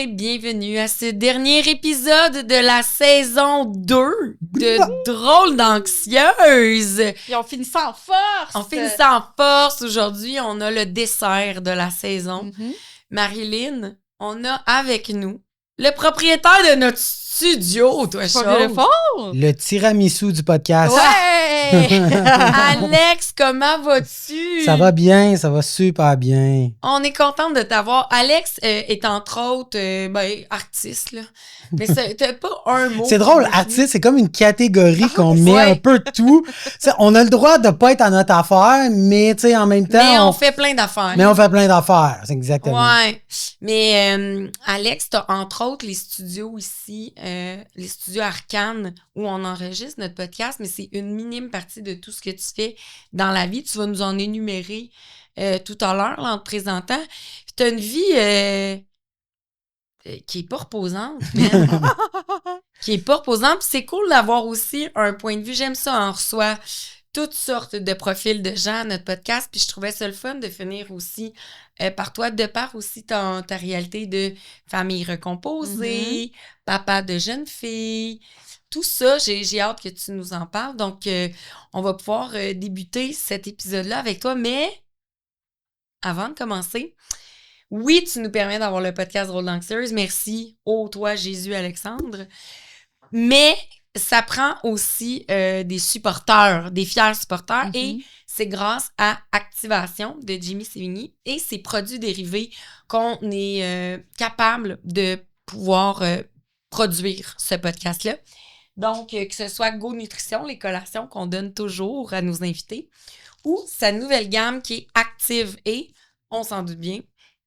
et bienvenue à ce dernier épisode de la saison 2 de Drôle d'anxieuse. Et on finit ça en force! On finit ça en force. Aujourd'hui, on a le dessert de la saison. Marilyn, on a avec nous le propriétaire de notre studio, toi, chose. Le tiramisu du podcast. Ouais! Alex, comment vas-tu? Ça va bien, ça va super bien. On est contente de t'avoir. Alex est entre autres artiste, là. Mais t'as pas un mot. C'est drôle, artiste, c'est comme une catégorie qu'on met un peu de tout. T'sais, on a le droit de pas être à notre affaire, mais en même temps... Mais on fait plein d'affaires. Mais on fait plein d'affaires, c'est exactement. Ouais. Mais Alex, t'as entre autres les studios ici, les studios Arcane, où on enregistre notre podcast, mais c'est une minime partie de tout ce que tu fais dans la vie. Tu vas nous en énumérer tout à l'heure là, en te présentant. Tu as une vie qui est pas reposante, qui est pas reposante. Puis c'est cool d'avoir aussi un point de vue. J'aime ça, on reçoit toutes sortes de profils de gens à notre podcast. Puis je trouvais ça le fun de finir aussi par toi, de par aussi ta réalité de famille recomposée, papa de jeune fille. Tout ça, j'ai hâte que tu nous en parles. Donc, on va pouvoir débuter cet épisode-là avec toi. Mais, avant de commencer, oui, tu nous permets d'avoir le podcast Drôle d'anxieuse. Merci, toi, Jésus Alexandre. Mais, ça prend aussi des supporters, des fiers supporters. Et c'est grâce à Activation de Jimmy Sévigny et ses produits dérivés qu'on est capable de pouvoir produire ce podcast-là. Donc, que ce soit Go Nutrition, les collations qu'on donne toujours à nos invités, ou sa nouvelle gamme qui est Active et, on s'en doute bien,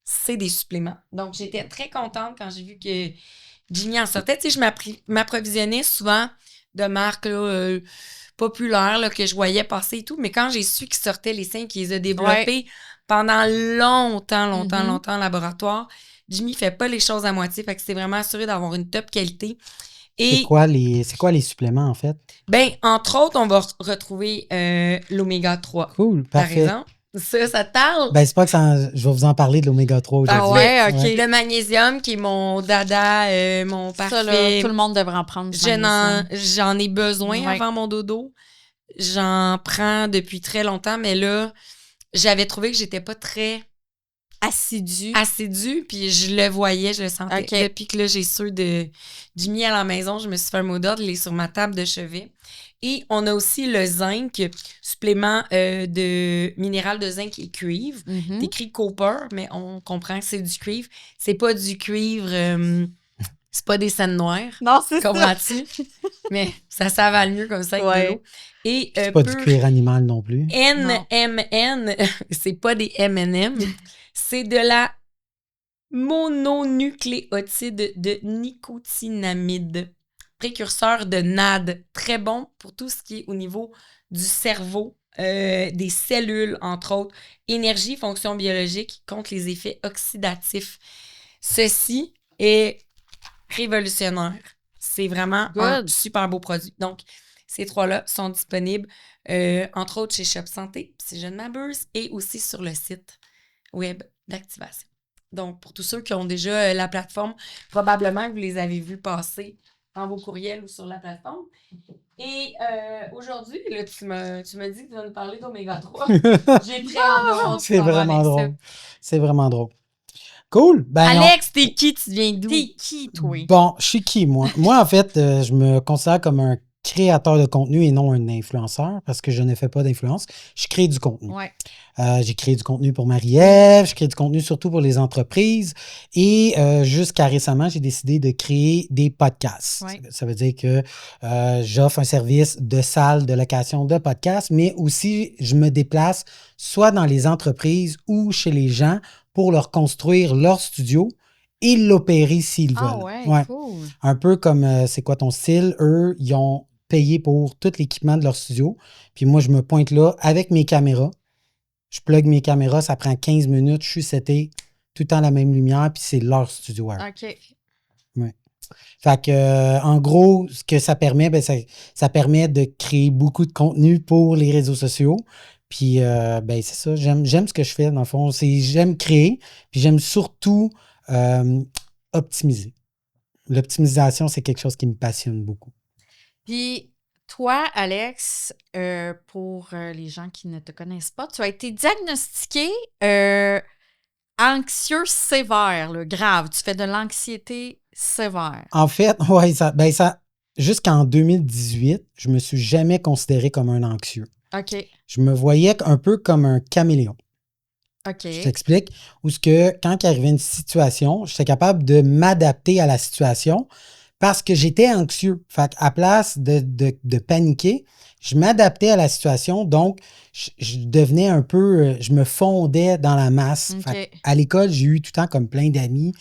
c'est des suppléments. Donc, j'étais très contente quand j'ai vu que Jimmy en sortait. Tu sais, je m'approvisionnais souvent de marques là, populaires là, que je voyais passer et tout, mais quand j'ai su qu'il sortait les 5, qu'il les a développés pendant longtemps en laboratoire, Jimmy fait pas les choses à moitié, fait que c'est vraiment assuré d'avoir une top qualité. Et, c'est quoi les suppléments, en fait? Ben, entre autres, on va retrouver l'oméga 3. Cool, parfait. Par exemple. Ça te parle? Ben, c'est pas que je vais vous en parler de l'oméga 3 aujourd'hui. Ah ouais, OK. Ouais. Le magnésium, qui est mon dada, mon parfait. Ça, là, tout le monde devrait en prendre. J'en ai besoin avant mon dodo. J'en prends depuis très longtemps, mais là, j'avais trouvé que j'étais pas très... Assidue, puis je le voyais, je le sentais. Okay. Depuis que là, j'ai ceux de Jimmy à la maison, je me suis fait un mot d'ordre, il est sur ma table de chevet. Et on a aussi le zinc, supplément de minéral de zinc et cuivre. C'est écrit copper, mais on comprend que c'est du cuivre. C'est pas du cuivre, c'est pas des scènes noires. Non, c'est ça. Comprends-tu? Mais ça s'avale mieux comme ça avec de l'eau. Et, c'est pas du cuir animal non plus. NMN, c'est pas des M&M. C'est de la mononucléotide de nicotinamide, précurseur de NAD, très bon pour tout ce qui est au niveau du cerveau, des cellules, entre autres, énergie, fonction biologique contre les effets oxydatifs. Ceci est révolutionnaire. C'est vraiment un super beau produit. Donc, ces trois-là sont disponibles, entre autres, chez Shop Santé, si je ne m'abuse, et aussi sur le site web d'Activation. Donc, pour tous ceux qui ont déjà la plateforme, probablement que vous les avez vus passer dans vos courriels ou sur la plateforme. Et aujourd'hui, là, tu m'as dit que tu vas nous parler d'Oméga 3. J'ai très hâte. C'est vraiment drôle. C'est vraiment drôle. Cool. Ben, Alex, t'es qui? Tu viens d'où? T'es qui, toi? Bon, je suis qui, moi? Moi, en fait, je me considère comme un créateur de contenu et non un influenceur parce que je ne fais pas d'influence. Je crée du contenu. Ouais. J'ai créé du contenu pour Marie-Ève, je crée du contenu surtout pour les entreprises et jusqu'à récemment, j'ai décidé de créer des podcasts. Ouais. Ça veut dire que j'offre un service de salle de location de podcasts, mais aussi je me déplace soit dans les entreprises ou chez les gens pour leur construire leur studio et l'opérer s'ils veulent. Ah ouais, cool. Un peu comme C'est quoi ton style? Eux, ils ont payé pour tout l'équipement de leur studio. Puis moi, je me pointe là avec mes caméras. Je plug mes caméras, ça prend 15 minutes. Je suis seté, tout le temps la même lumière, puis c'est leur studio. OK. Ouais. Fait que, en gros, ce que ça permet, ben, ça permet de créer beaucoup de contenu pour les réseaux sociaux. Puis, ben, c'est ça. J'aime ce que je fais, dans le fond. J'aime créer, puis j'aime surtout optimiser. L'optimisation, c'est quelque chose qui me passionne beaucoup. Puis, toi, Alex, pour les gens qui ne te connaissent pas, tu as été diagnostiqué anxieux sévère, là, grave. Tu fais de l'anxiété sévère. En fait, ouais, jusqu'en 2018, je me suis jamais considéré comme un anxieux. OK. Je me voyais un peu comme un caméléon. OK. Je t'explique. Où ce que, quand il arrivait une situation, j'étais capable de m'adapter à la situation parce que j'étais anxieux. Fait qu'à place de paniquer, je m'adaptais à la situation. Donc, je devenais un peu, je me fondais dans la masse. OK. Fait à l'école, j'ai eu tout le temps comme plein d'amis.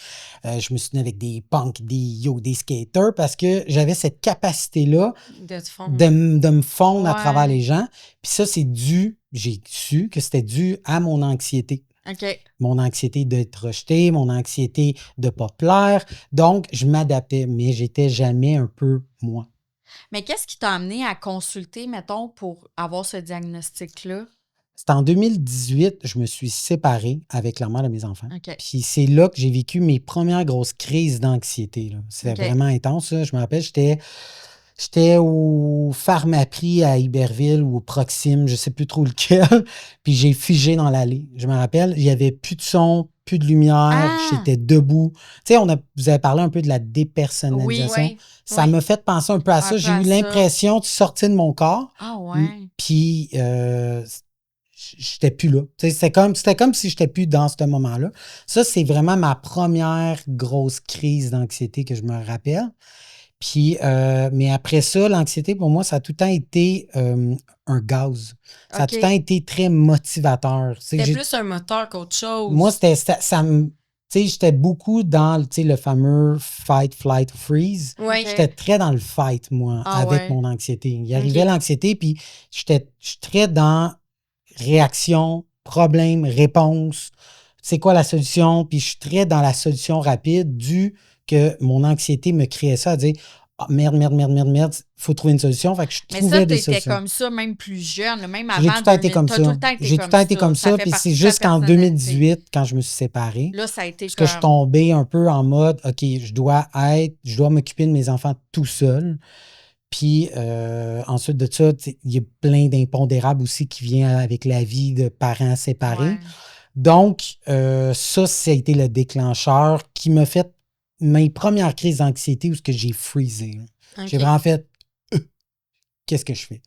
Je me souvenais avec des punks, des skaters parce que j'avais cette capacité-là De te fondre. de me fondre à Ouais. travers les gens. Puis ça, j'ai su que c'était dû à mon anxiété. OK. Mon anxiété d'être rejeté, mon anxiété de ne pas plaire. Donc, je m'adaptais, mais j'étais jamais un peu moi. Mais qu'est-ce qui t'a amené à consulter, mettons, pour avoir ce diagnostic-là? C'est en 2018, je me suis séparé avec la mère de mes enfants. OK. Puis c'est là que j'ai vécu mes premières grosses crises d'anxiété, là. C'était OK. vraiment intense, ça. Je me rappelle, j'étais au Pharmaprix à Iberville ou au Proxime, je ne sais plus trop lequel. Puis j'ai figé dans l'allée. Je me rappelle, il n'y avait plus de son, plus de lumière. Ah! J'étais debout. Tu sais, vous avez parlé un peu de la dépersonnalisation. Oui. Ça m'a fait penser un peu à ça. peu J'ai à eu ça. l'impression de sortir de mon corps. Ah ouais. Puis j'étais plus là. Tu sais, c'était comme si j'étais plus dans ce moment-là. Ça, c'est vraiment ma première grosse crise d'anxiété que je me rappelle. Puis, mais après ça, l'anxiété, pour moi, ça a tout le temps été un gaz. Ça a tout le temps été très motivateur. C'était plus un moteur qu'autre chose. Moi, j'étais beaucoup dans le fameux fight, flight, freeze. Oui. J'étais très dans le fight, moi, avec mon anxiété. Il arrivait l'anxiété, puis je suis très dans réaction, problème, réponse. C'est quoi la solution? Puis je suis très dans la solution rapide dû que mon anxiété me créait ça à dire ah, merde, faut trouver une solution. Fait que je trouvais des solutions. Mais ça, t'étais comme ça, même plus jeune, même avant. J'ai tout le temps été comme ça. J'ai tout le temps été comme ça. Puis c'est jusqu'en 2018, quand je me suis séparé, là, ça a été parce que je suis tombé un peu en mode, OK, je dois m'occuper de mes enfants tout seul. Puis ensuite de ça, il y a plein d'impondérables aussi qui viennent avec la vie de parents séparés. Ouais. Donc, ça a été le déclencheur qui m'a fait mes premières crises d'anxiété où j'ai freezé. Okay. J'ai vraiment fait qu'est-ce que je fais?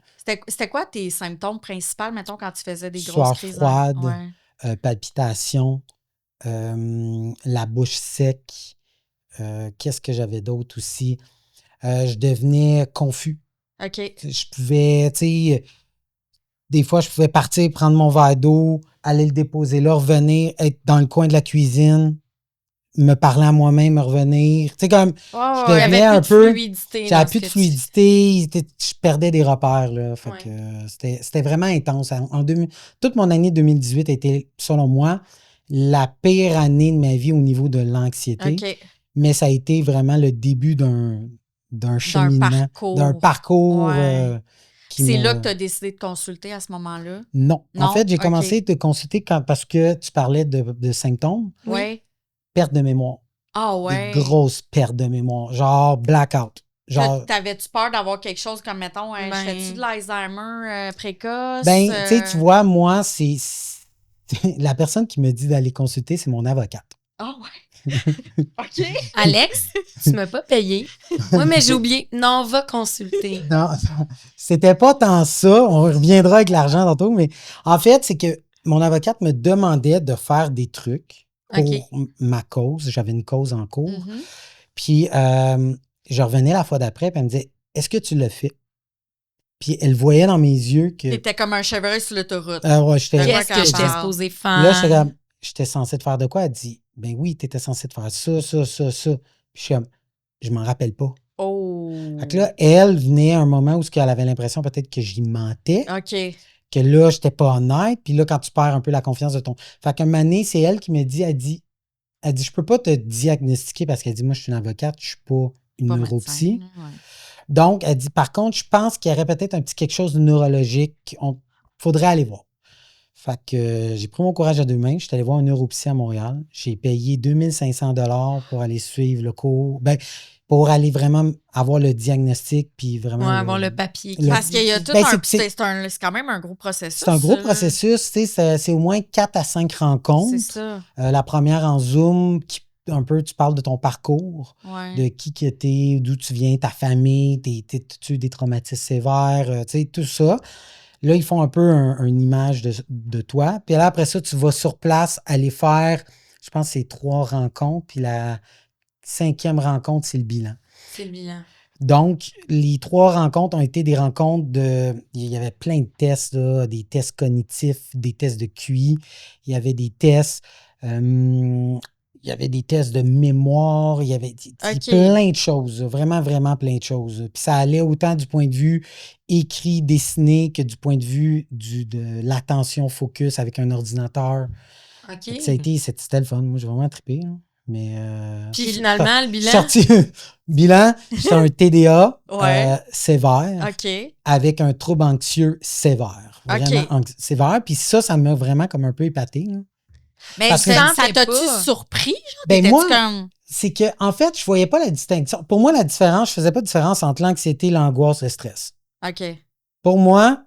C'était quoi tes symptômes principaux, mettons, quand tu faisais des grosses Sueur crises? Froide, palpitations, la bouche sec. Qu'est-ce que j'avais d'autre aussi? Je devenais confus. OK. Je pouvais, des fois, je pouvais partir, prendre mon verre d'eau, aller le déposer là, revenir, être dans le coin de la cuisine, me parler à moi-même, me revenir. Tu sais, comme, je devenais un peu... J'avais plus de fluidité, je perdais des repères, là. Fait que c'était vraiment intense. Toute mon année 2018 a été, selon moi, la pire année de ma vie au niveau de l'anxiété. Okay. Mais ça a été vraiment le début d'un cheminement, d'un parcours. C'est là que tu as décidé de consulter à ce moment-là? Non. En fait, j'ai commencé à te consulter parce que tu parlais de symptômes. Oui. Perte de mémoire. Ah ouais. Des grosses pertes de mémoire. Genre blackout. Genre. T'avais-tu peur d'avoir quelque chose comme, mettons, je fais-tu de l'Alzheimer précoce? Ben, tu vois, moi, c'est la personne qui me dit d'aller consulter, c'est mon avocate. Ah ouais. OK. Alex, tu m'as pas payé. Oui, mais j'ai oublié. Non, va consulter. Non, c'était pas tant ça. On reviendra avec l'argent tantôt, mais en fait, c'est que mon avocate me demandait de faire des trucs pour ma cause. J'avais une cause en cours. Mm-hmm. Puis, je revenais la fois d'après, puis elle me disait, est-ce que tu l'as fait? Puis, elle voyait dans mes yeux que... T'étais comme un chevreuil sur l'autoroute. Ouais, qu'est-ce que j'étais supposée faire? Là, j'étais censée te faire de quoi? Elle dit, ben oui, t'étais censée te faire ça. Puis, je suis comme, je m'en rappelle pas. Oh! Fait que là, elle venait à un moment où elle avait l'impression peut-être que j'y mentais. OK. Que là, j'étais pas honnête. Puis là, quand tu perds un peu la confiance de ton... Fait qu'un moment donné, c'est elle qui me dit, elle dit, je peux pas te diagnostiquer parce qu'elle dit, moi, je suis une avocate, je suis pas une neuropsy. Donc, elle dit, par contre, je pense qu'il y aurait peut-être un petit quelque chose de neurologique. Faudrait aller voir. Fait que j'ai pris mon courage à deux mains. Je suis allé voir un neuropsy à Montréal. J'ai payé 2500 $ pour aller suivre le cours. Ben, pour aller vraiment avoir le diagnostic, puis vraiment... avoir le papier. Parce qu'il y a tout Ben, c'est quand même un gros processus. C'est un gros processus. Tu sais, c'est au moins 4 à 5 rencontres. C'est ça. La première en Zoom, un peu, tu parles de ton parcours, de qui que t'es, d'où tu viens, ta famille, t'as-tu eu des traumatismes sévères, tu sais, tout ça. Là, ils font un peu une image de toi. Puis là, après ça, tu vas sur place aller faire, je pense, c'est 3 rencontres. Puis la 5e rencontre, c'est le bilan. C'est le bilan. Donc, les 3 rencontres ont été des rencontres il y avait plein de tests, là, des tests cognitifs, des tests de QI. Il y avait des tests... il y avait des tests de mémoire, il y avait plein de choses, vraiment, vraiment plein de choses. Puis ça allait autant du point de vue écrit, dessiné, que du point de vue de l'attention focus avec un ordinateur. OK. C'était le fun. Moi, j'ai vraiment trippé. Hein. Mais, puis finalement, le bilan... Sorti bilan, c'est un TDA sévère avec un trouble anxieux sévère. Vraiment sévère. Puis ça m'a vraiment comme un peu épaté. Là. Mais parce ça t'a-tu surpris? Genre, ben moi, c'est que en fait, je voyais pas la distinction. Pour moi, je faisais pas de différence entre l'anxiété, l'angoisse, le stress. OK. Pour moi,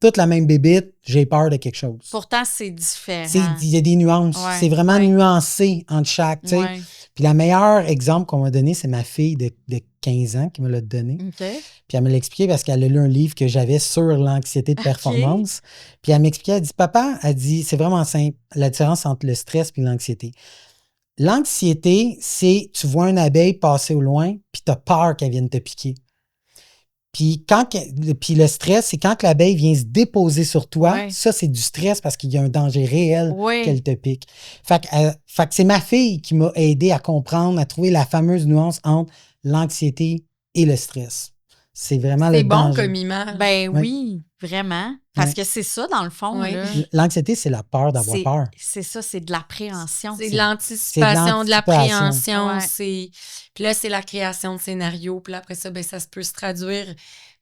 toute la même bébite, j'ai peur de quelque chose. Pourtant, c'est différent. Il y a des nuances. Ouais. C'est vraiment nuancé entre chaque. Ouais. Puis le meilleur exemple qu'on m'a donné, c'est ma fille de 15 ans qui me l'a donné. Okay. Puis elle me l'a expliqué parce qu'elle a lu un livre que j'avais sur l'anxiété de performance. Puis elle m'expliquait, elle dit, papa, elle dit, c'est vraiment simple, la différence entre le stress et l'anxiété. L'anxiété, c'est, tu vois une abeille passer au loin, puis tu as peur qu'elle vienne te piquer. Puis le stress, c'est quand l'abeille vient se déposer sur toi, ça, c'est du stress parce qu'il y a un danger réel qu'elle te pique. Fait que c'est ma fille qui m'a aidé à comprendre, à trouver la fameuse nuance entre l'anxiété et le stress. C'est vraiment le danger. C'est bon comme image. Ben oui, vraiment. Parce que c'est ça, dans le fond. Là. L'anxiété, c'est la peur d'avoir peur. C'est ça, c'est de l'appréhension. C'est de l'anticipation, de l'appréhension. Puis là, c'est la création de scénarios. Puis là, après ça, ben, ça se peut se traduire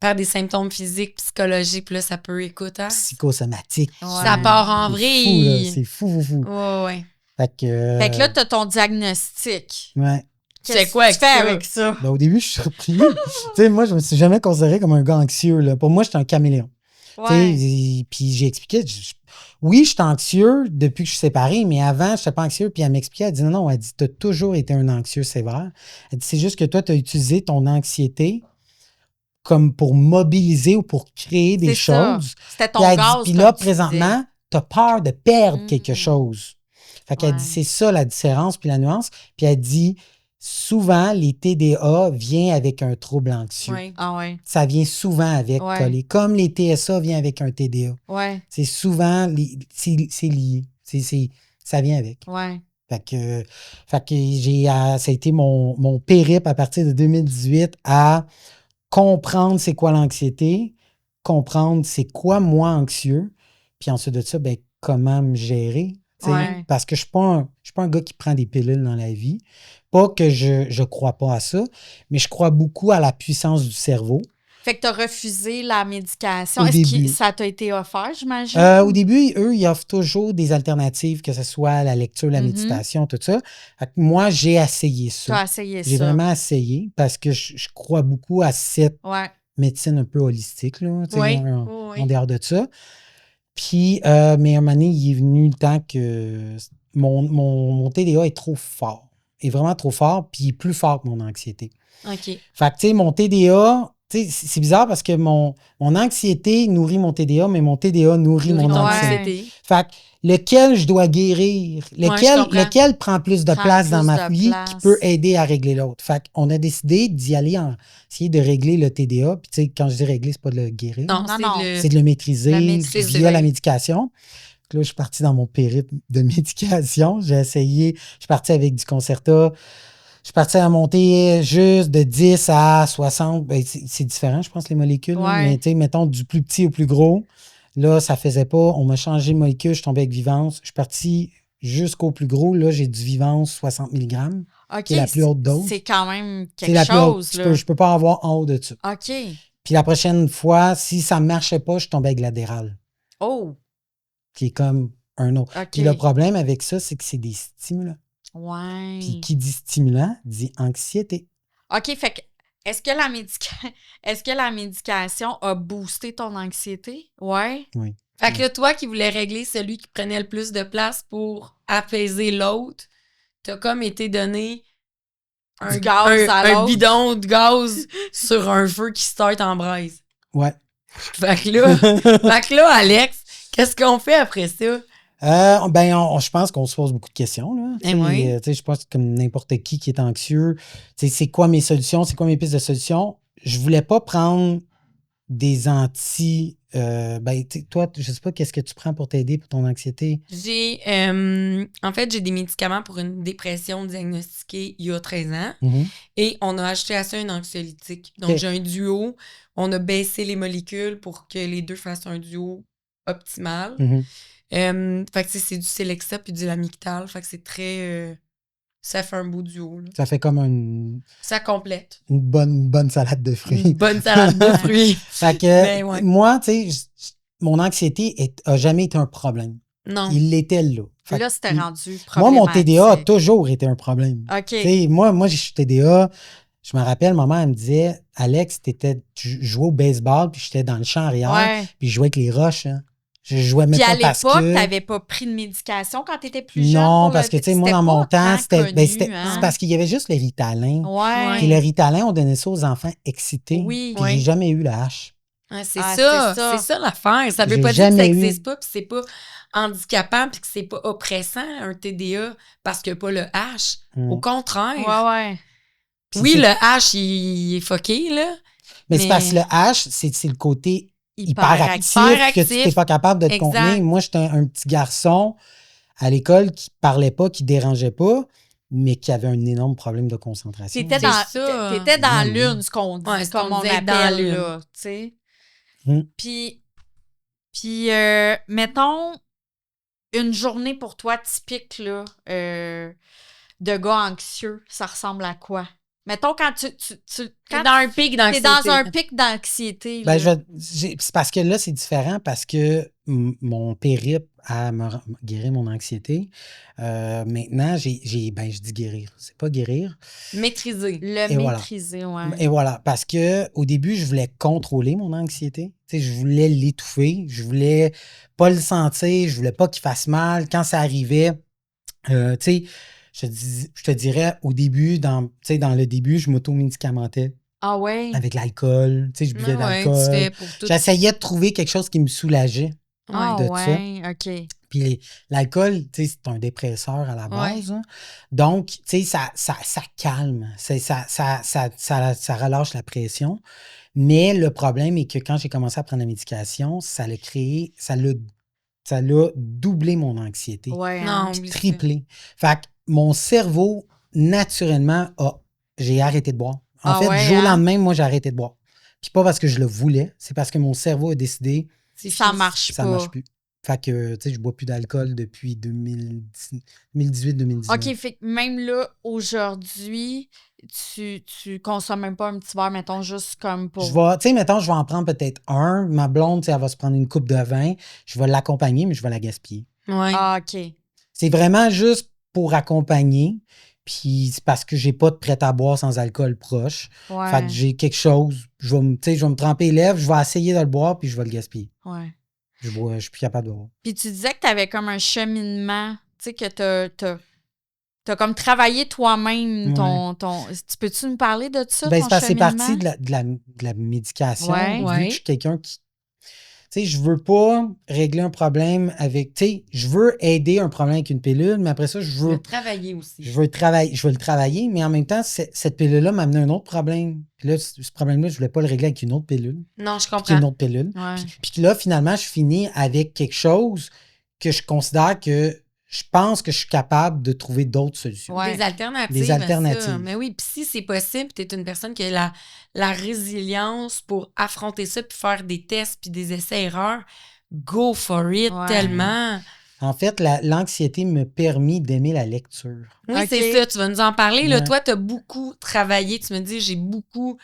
par des symptômes physiques, psychologiques. Puis là, ça peut écouter. Psychosomatique. Ça part en vrille. C'est fou. Ouais. Fait que là, tu as ton diagnostic. Ouais. C'est quoi tu fais avec ça? Ben, au début, je suis surpris. Tu sais, moi, je me suis jamais considéré comme un gars anxieux. Là. Pour moi, j'étais un caméléon. Puis j'ai expliqué, oui, je suis anxieux depuis que je suis séparée, mais avant, je n'étais pas anxieux. Puis elle m'expliquait, elle dit non, elle dit, tu as toujours été un anxieux sévère. Elle dit, c'est juste que toi, tu as utilisé ton anxiété comme pour mobiliser ou pour créer des choses. C'était ton gaz. Puis là, présentement, tu as peur de perdre quelque chose. Fait qu'elle dit, c'est ça la différence puis la nuance. Puis elle dit, souvent, les TDA viennent avec un trouble anxieux. Ça vient souvent avec collé. Comme les TSA viennent avec un TDA. C'est souvent, c'est lié. Ça vient avec. Fait que ça a été mon périple à partir de 2018 à comprendre c'est quoi l'anxiété, comprendre c'est quoi moi anxieux, puis ensuite de ça, ben, comment me gérer. Parce que je suis pas un gars qui prend des pilules dans la vie. Pas que je crois pas à ça, mais je crois beaucoup à la puissance du cerveau. Fait que tu as refusé la médication. Est-ce que ça t'a été offert, j'imagine? Au début, eux, ils offrent toujours des alternatives, que ce soit la lecture, la méditation, tout ça. Fait que moi, j'ai essayé ça. Tu as essayé ça. J'ai vraiment essayé parce que je crois beaucoup à cette médecine un peu holistique, là, en dehors de ça. Puis, mais à un moment donné, il est venu le temps que mon TDA est trop fort. Est vraiment trop fort, puis il est plus fort que mon anxiété. OK. Fait que, tu sais, mon TDA, tu sais, c'est bizarre parce que mon anxiété nourrit mon TDA, mais mon TDA nourrit mon anxiété. Fait que lequel je dois guérir, lequel prend plus de place dans ma vie qui peut aider à régler l'autre. Fait qu'on a décidé d'y aller essayer de régler le TDA. Puis, tu sais, quand je dis régler, c'est pas de le guérir. Non. C'est de le maîtriser via la médication. Là, je suis parti dans mon périple de médication. Je suis parti avec du Concerta. Je suis parti à monter juste de 10 à 60. Ben, c'est différent, je pense, les molécules. Mais tu sais, mettons, du plus petit au plus gros. Là, ça faisait pas. On m'a changé de molécule. Je suis tombé avec Vivance. Je suis parti jusqu'au plus gros. Là, j'ai du Vivance 60 mg. Qui est la plus haute dose. C'est quand même quelque chose. Je peux pas avoir en haut de ça. OK. Puis la prochaine fois, si ça ne marchait pas, je tombais avec l'Adderall. Oh! qui est comme un autre. OK. Puis le problème avec ça, c'est que c'est des stimulants. Ouais. Puis qui dit stimulant, dit anxiété. OK, fait que est-ce que la médication a boosté ton anxiété? Ouais. Oui. Fait que là, toi qui voulais régler celui qui prenait le plus de place pour apaiser l'autre, t'as comme été donné Du gaz à un l'autre. bidon de gaz sur un feu qui start en braise. Ouais. Fait que là, Alex, qu'est-ce qu'on fait après ça? Je pense qu'on se pose beaucoup de questions. Là. Eh oui. Tu sais, je pense que comme n'importe qui est anxieux, tu sais, c'est quoi mes solutions, c'est quoi mes pistes de solutions. Je voulais pas prendre des toi, je sais pas, qu'est-ce que tu prends pour t'aider pour ton anxiété? En fait, j'ai des médicaments pour une dépression diagnostiquée il y a 13 ans. Mhm. Et on a ajouté à ça un anxiolytique. Donc, Ok. j'ai un duo. On a baissé les molécules pour que les deux fassent un duo optimal. Mhm. Fait que c'est du Celexa puis du Lamictal. Fait que c'est très... ça fait un beau duo. Là. Ça fait comme une Ça complète. bonne salade de fruits. Une bonne salade de fruits. Fait que Ben ouais. moi, tu sais, mon anxiété a jamais été un problème. Non. Il l'était là. Fait Puis là, que c'était rendu moi, mon problématique. TDA a toujours été un problème. OK. Tu sais, moi, je suis TDA. Je me rappelle, ma mère, elle me disait, Alex, tu jouais au baseball, puis j'étais dans le champ arrière, Ouais. puis je jouais avec les roches. Hein. Je jouais même Puis à pas parce l'époque, que... t'avais pas pris de médication quand t'étais plus jeune? Non, pour parce que, le- tu sais, moi, c'était dans mon pas temps, c'était connu, hein? c'est parce qu'il y avait juste le Ritalin. Ouais. Puis le Ritalin, on donnait ça aux enfants excités. Oui. Puis Ouais. j'ai jamais eu la hache. Ouais, c'est Ah, ça. c'est ça. C'est ça l'affaire. Ça veut J'ai pas dire que ça jamais eu- n'existe pas, puis c'est pas handicapant, puis que c'est pas oppressant, un TDA, parce qu'il n'y a pas le H. Mm. Au contraire. Ouais, ouais. Puis Oui, c'est- le H, il est fucké, là. Mais c'est parce que le H, c'est le côté hyperactif que tu n'es pas capable de te Exact. contenir. Moi, j'étais un petit garçon à l'école qui parlait pas, qui dérangeait pas, mais qui avait un énorme problème de concentration. T'étais C'est dans, ça. t'étais dans Oui. l'une, ce qu'on dit, Ouais, ce comme qu'on on disait, dans appelle, l'une. là, tu sais. Mm. Puis mettons, une journée pour toi typique, là, de gars anxieux, ça ressemble à quoi? Mettons, quand T'es quand dans un pic t'es d'anxiété. dans un pic d'anxiété, Ben, là. c'est parce que là, c'est différent parce que mon périple à me guérir mon anxiété, maintenant, je dis guérir. C'est pas guérir. Maîtriser. Le Et voilà. maîtriser, ouais. Et voilà, parce que au début, je voulais contrôler mon anxiété. Tu sais, je voulais l'étouffer, je voulais pas le sentir, je voulais pas qu'il fasse mal. Quand ça arrivait, tu sais, je te dirais, au début, dans le début, je m'auto-médicamentais Ah ouais? avec l'alcool. Tu sais, je buvais de Ouais, tu l'alcool. fais pour tout. J'essayais de trouver quelque chose qui me soulageait. Ah de ouais, OK. Puis l'alcool, tu sais, c'est un dépresseur à la base. Hein. Donc, tu sais, ça calme. Ça relâche la pression. Mais le problème est que quand j'ai commencé à prendre la médication, ça l'a doublé mon anxiété. Ouais, hein. Non, oublie ça. Triplé. Fait que mon cerveau, naturellement, j'ai arrêté de boire. En Ah fait, ouais, du jour au hein? lendemain, moi, j'ai arrêté de boire. Puis pas parce que je le voulais, c'est parce que mon cerveau a décidé C'est Ça fini. marche ça pas. marche plus. Fait que, tu sais, je bois plus d'alcool depuis 2018-2019. OK, fait que même là, aujourd'hui, tu consommes même pas un petit verre, mettons, juste comme pour... Tu sais, mettons, je vais en prendre peut-être un. Ma blonde, tu sais, elle va se prendre une coupe de vin. Je vais l'accompagner, mais je vais la gaspiller. Ouais. Ah, OK. C'est vraiment juste pour accompagner. Puis c'est parce que j'ai pas de prêt à boire sans alcool proche. Ouais. Fait que j'ai quelque chose. Je vais me tremper les lèvres, je vais essayer de le boire, puis je vais le gaspiller. Ouais. Je suis plus capable de boire. Puis tu disais que tu avais comme un cheminement, tu sais, que t'as comme travaillé toi-même ton... Tu peux-tu nous parler de ça, Ben, ton c'est parce que c'est cheminement? parti de la médication. Ouais. Vu Ouais. que je suis quelqu'un qui. Tu sais, je veux pas régler un problème avec. Tu sais, je veux aider un problème avec une pilule, mais après ça, je Je veux veux travailler aussi. je veux le travailler, mais en même temps, cette pilule-là m'a amené un autre problème. Puis là, ce problème-là, je voulais pas le régler avec une autre pilule. Non, je Puis comprends. une autre pilule. Ouais. Puis là, finalement, je finis avec quelque chose que je considère que je pense que je suis capable de trouver d'autres solutions. Ouais. Des alternatives. Des à alternatives. ça. Mais oui, puis si c'est possible, tu es une personne qui a la résilience pour affronter ça, puis faire des tests, puis des essais-erreurs, go for it, Ouais. tellement. En fait, l'anxiété m'a permis d'aimer la lecture. Oui, Ok. c'est ça, tu vas nous en parler. Là. Ouais. Toi, tu as beaucoup travaillé, tu me dis, j'ai beaucoup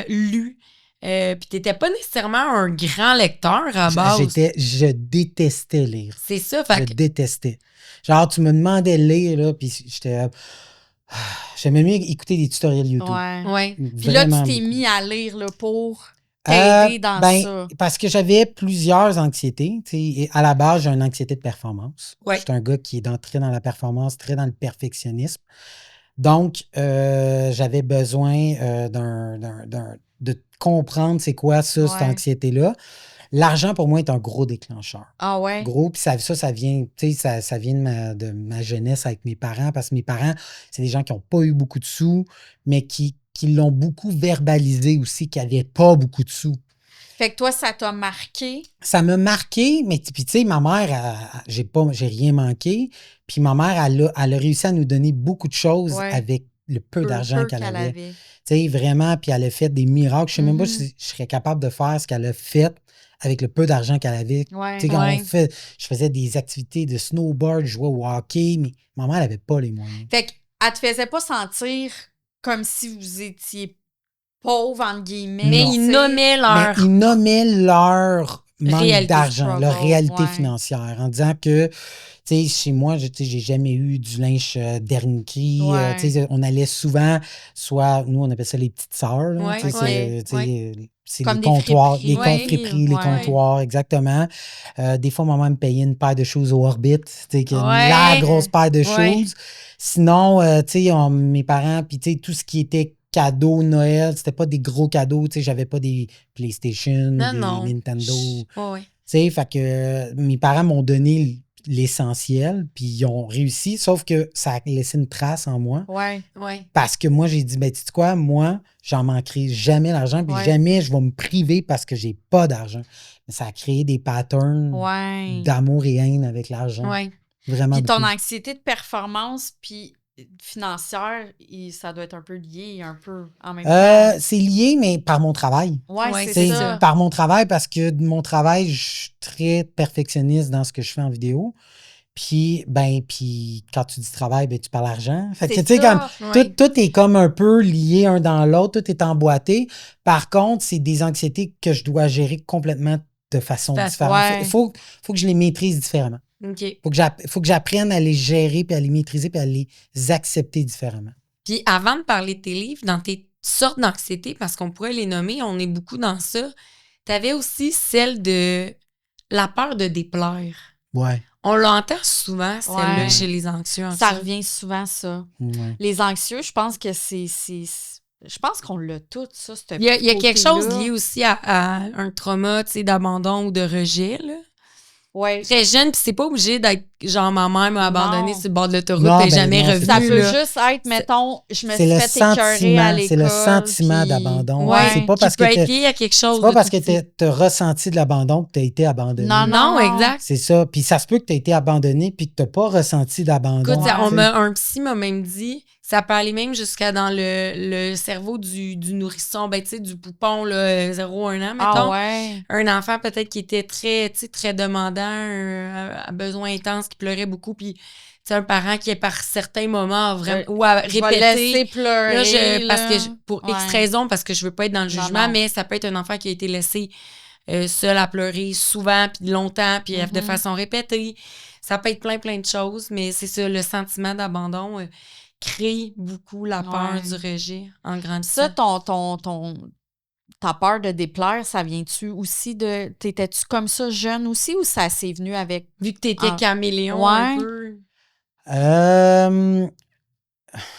lu. Puis t'étais pas nécessairement un grand lecteur à base. Je détestais lire. C'est ça, Je fait que détestais. Genre, tu me demandais de lire, là, puis j'étais... J'aimais mieux écouter des tutoriels YouTube. Ouais. ouais. Puis là, tu Vraiment t'es beaucoup. mis à lire là, pour t'aider dans ça. Parce que j'avais plusieurs anxiétés. Tu sais, et à la base, j'ai une anxiété de performance. Ouais. Je suis un gars qui est très dans la performance, très dans le perfectionnisme. Donc, j'avais besoin de comprendre c'est quoi ça, cette Ouais. anxiété-là. L'argent, pour moi, est un gros déclencheur. Ah ouais? Gros, puis ça vient, tu sais, ça vient de ma jeunesse avec mes parents, parce que mes parents, c'est des gens qui n'ont pas eu beaucoup de sous, mais qui l'ont beaucoup verbalisé aussi, qui n'avaient pas beaucoup de sous. Fait que toi, ça t'a marqué. Ça m'a marqué, mais puis tu sais, ma mère, j'ai rien manqué. Puis ma mère, elle a réussi à nous donner beaucoup de choses Ouais. avec le peu d'argent qu'elle avait. Tu avait. sais, vraiment, puis elle a fait des miracles. Je sais même pas Mhm. si je serais capable de faire ce qu'elle a fait avec le peu d'argent qu'elle avait. Ouais. Tu sais, quand Ouais. je faisais des activités de snowboard, je jouais au hockey, mais ma mère, elle n'avait pas les moyens. Fait qu'elle te faisait pas sentir comme si vous étiez pauvre, entre guillemets. Mais Non. ils nommaient Mais leur... ils nommaient leur manque Réalité, d'argent, leur struggle, réalité ouais. financière, en disant que, tu sais, chez moi, j'ai jamais eu du linge dernier cri. Ouais. Tu sais, on allait souvent, soit, nous, on appelle ça les petites sœurs. là, Ouais, tu sais, ouais, tu sais, c'est Comme les des comptoirs, friperies. Ouais, friperies, les ouais. comptoirs, exactement. Des fois, maman me payait une paire de choses au Orbit, tu sais, Ouais. la grosse paire de Ouais. choses. Sinon, tu sais, mes parents, puis tu sais, tout ce qui était cadeaux Noël, c'était pas des gros cadeaux, tu sais, j'avais pas des PlayStation, Non, des non. Nintendo. Ouais. Tu sais, fait que mes parents m'ont donné l'essentiel, puis ils ont réussi, sauf que ça a laissé une trace en moi. Ouais. Ouais. Parce que moi, j'ai dit, ben, tu sais quoi, moi, j'en manquerai jamais l'argent, puis Ouais. jamais je vais me priver parce que j'ai pas d'argent. Mais ça a créé des patterns Ouais. d'amour et haine avec l'argent. Ouais. Vraiment. Puis ton beaucoup. anxiété de performance, puis financière, ça doit être un peu lié, un peu en même temps. C'est lié, mais par mon travail. Ouais, Ouais, c'est C'est ça. par mon travail, parce que de mon travail, je suis très perfectionniste dans ce que je fais en vidéo. Puis quand tu dis travail, ben, tu parles argent. Fait que, C'est tu sais, ça. comme, Ouais. tout est comme un peu lié un dans l'autre, tout est emboîté. Par contre, c'est des anxiétés que je dois gérer complètement de façon différente. Ouais. Il faut que je les maîtrise différemment. OK. Faut que j'apprenne à les gérer, puis à les maîtriser, puis à les accepter différemment. Puis avant de parler de tes livres, dans tes sortes d'anxiété, parce qu'on pourrait les nommer, on est beaucoup dans ça, t'avais aussi celle de la peur de déplaire. Ouais. On l'entend souvent, celle-là, Ouais. chez les anxieux. Ça revient souvent, ça. Ouais. Les anxieux, je pense que je pense qu'on l'a tout, ça. Il y a quelque chose lié lié aussi à un trauma, tu sais, d'abandon ou de rejet, là. Ouais. Très jeune, puis c'est pas obligé d'être genre ma mère m'a abandonné Non. sur le bord de l'autoroute Non, et ben jamais non, revenu. Ça peut là. juste être, mettons, je me C'est suis le fait écœurer à sentiment, l'école. c'est le sentiment puis- d'abandon. Ouais, C'est pas qui parce peut que être t'es- lié à quelque chose. C'est pas de parce tout que petit. tu as ressenti de l'abandon que tu as été abandonné. Non, Non, exact. C'est ça. Puis ça se peut que tu as été abandonné puis que tu n'as pas ressenti d'abandon. Écoute, Ouais. un psy m'a même dit, ça peut aller même jusqu'à dans le cerveau du nourrisson, ben tu sais, du poupon, là, 0-1 an, mettons. Ah ouais. Un enfant peut-être qui était très, tu sais, très demandant, à besoins intenses, qui pleurait beaucoup, puis tu sais, un parent qui, par certains moments, a vraiment, ou à Je vais répéter. laisser pleurer. Là, parce que pour X Ouais. raisons, parce que je veux pas être dans le Non, jugement, non. mais ça peut être un enfant qui a été laissé seul à pleurer souvent, puis longtemps, puis de façon répétée. Ça peut être plein de choses, mais c'est ça, le sentiment d'abandon crée beaucoup la peur Ouais. du rejet en grandissant. Ça, ta peur de déplaire, ça vient-tu aussi de... T'étais-tu comme ça jeune aussi ou ça s'est venu avec... Vu que t'étais Ah. caméléon Ouais. un peu.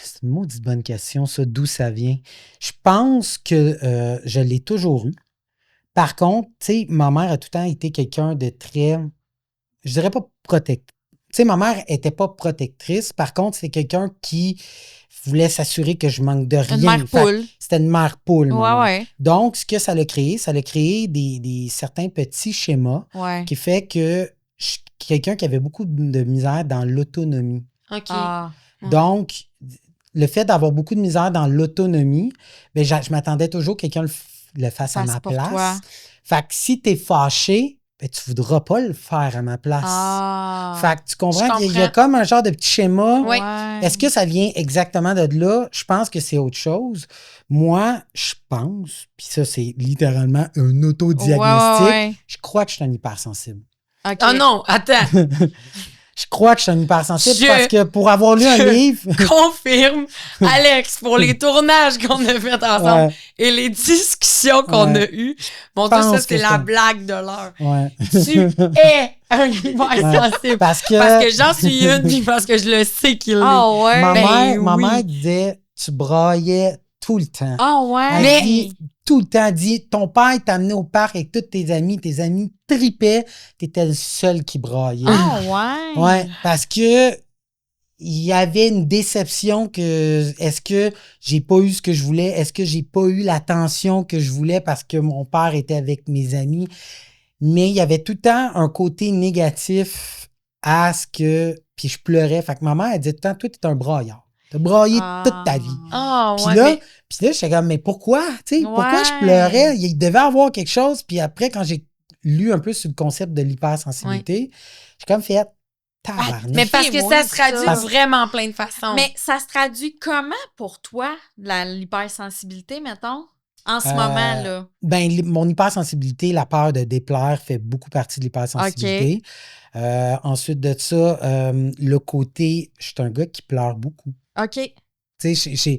C'est une maudite bonne question, ça, d'où ça vient. Je pense que je l'ai toujours eu. Par contre, tu sais, ma mère a tout le temps été quelqu'un de très, je dirais pas protectrice. Tu sais, ma mère était pas protectrice. Par contre, c'est quelqu'un qui voulait s'assurer que je manque de rien. Une mère Fait que poule. C'était une mère poule, ma mère. Ouais, Donc, ce que ça a créé des certains petits schémas ouais. qui fait que je suis quelqu'un qui avait beaucoup de misère dans l'autonomie. OK. Ah. Donc, le fait d'avoir beaucoup de misère dans l'autonomie, ben, je m'attendais toujours que quelqu'un le fasse à Fasse ma pour place. toi. Fait que si t'es fâché, ben, tu voudras pas le faire à ma place. Ah. Fait que tu comprends Je qu'il y a comprends. comme un genre de petit schéma. Oui. Est-ce que ça vient exactement de là? Je pense que c'est autre chose. Moi, je pense, puis ça, c'est littéralement un autodiagnostic, Ouais. je crois que je suis un hypersensible. OK. Ah non, attends. Je crois que je suis un hypersensible Je- parce que pour avoir lu un livre... Confirme, Alex, pour les tournages qu'on a fait ensemble Ouais, et les discussions qu'on Ouais. a eues. Mon Dieu, ça, pense c'est que la c'est un- blague de l'heure. ouais. Tu es un hypersensible. Parce que, Parce que j'en suis une, puis parce que je le sais qu'il l'est. Ah ouais. ma, Ben ma oui. mère disait, tu braillais tout le temps. Ah ouais. Elle Mais- dit tout le temps, elle dit, ton père t'a amené au parc avec tous tes amis tripaient, t'étais le seul qui braillait. Ah ouais. Ouais, parce que il y avait une déception que est-ce que j'ai pas eu ce que je voulais? Est-ce que j'ai pas eu l'attention que je voulais parce que mon père était avec mes amis? Mais il y avait tout le temps un côté négatif à ce que... Puis je pleurais. Fait que ma mère, elle disait tout le temps, toi, t'es un braillard. T'as braillé toute ta vie. Ah, Puis ouais, là, mais- j'étais comme, mais pourquoi? Tu sais, pourquoi je Ouais. pleurais? Il devait avoir quelque chose. Puis après, quand j'ai lu un peu sur le concept de l'hypersensibilité, j'ai comme fait, tabarnak. mais parce que moi, ça se traduit ça. vraiment plein de façons. Mais ça se traduit comment pour toi, l'hypersensibilité, mettons, en ce Euh, moment, là? Ben, mon hypersensibilité, la peur de déplaire fait beaucoup partie de l'hypersensibilité. Ensuite de ça, le côté, je suis un gars qui pleure beaucoup. OK. Tu sais,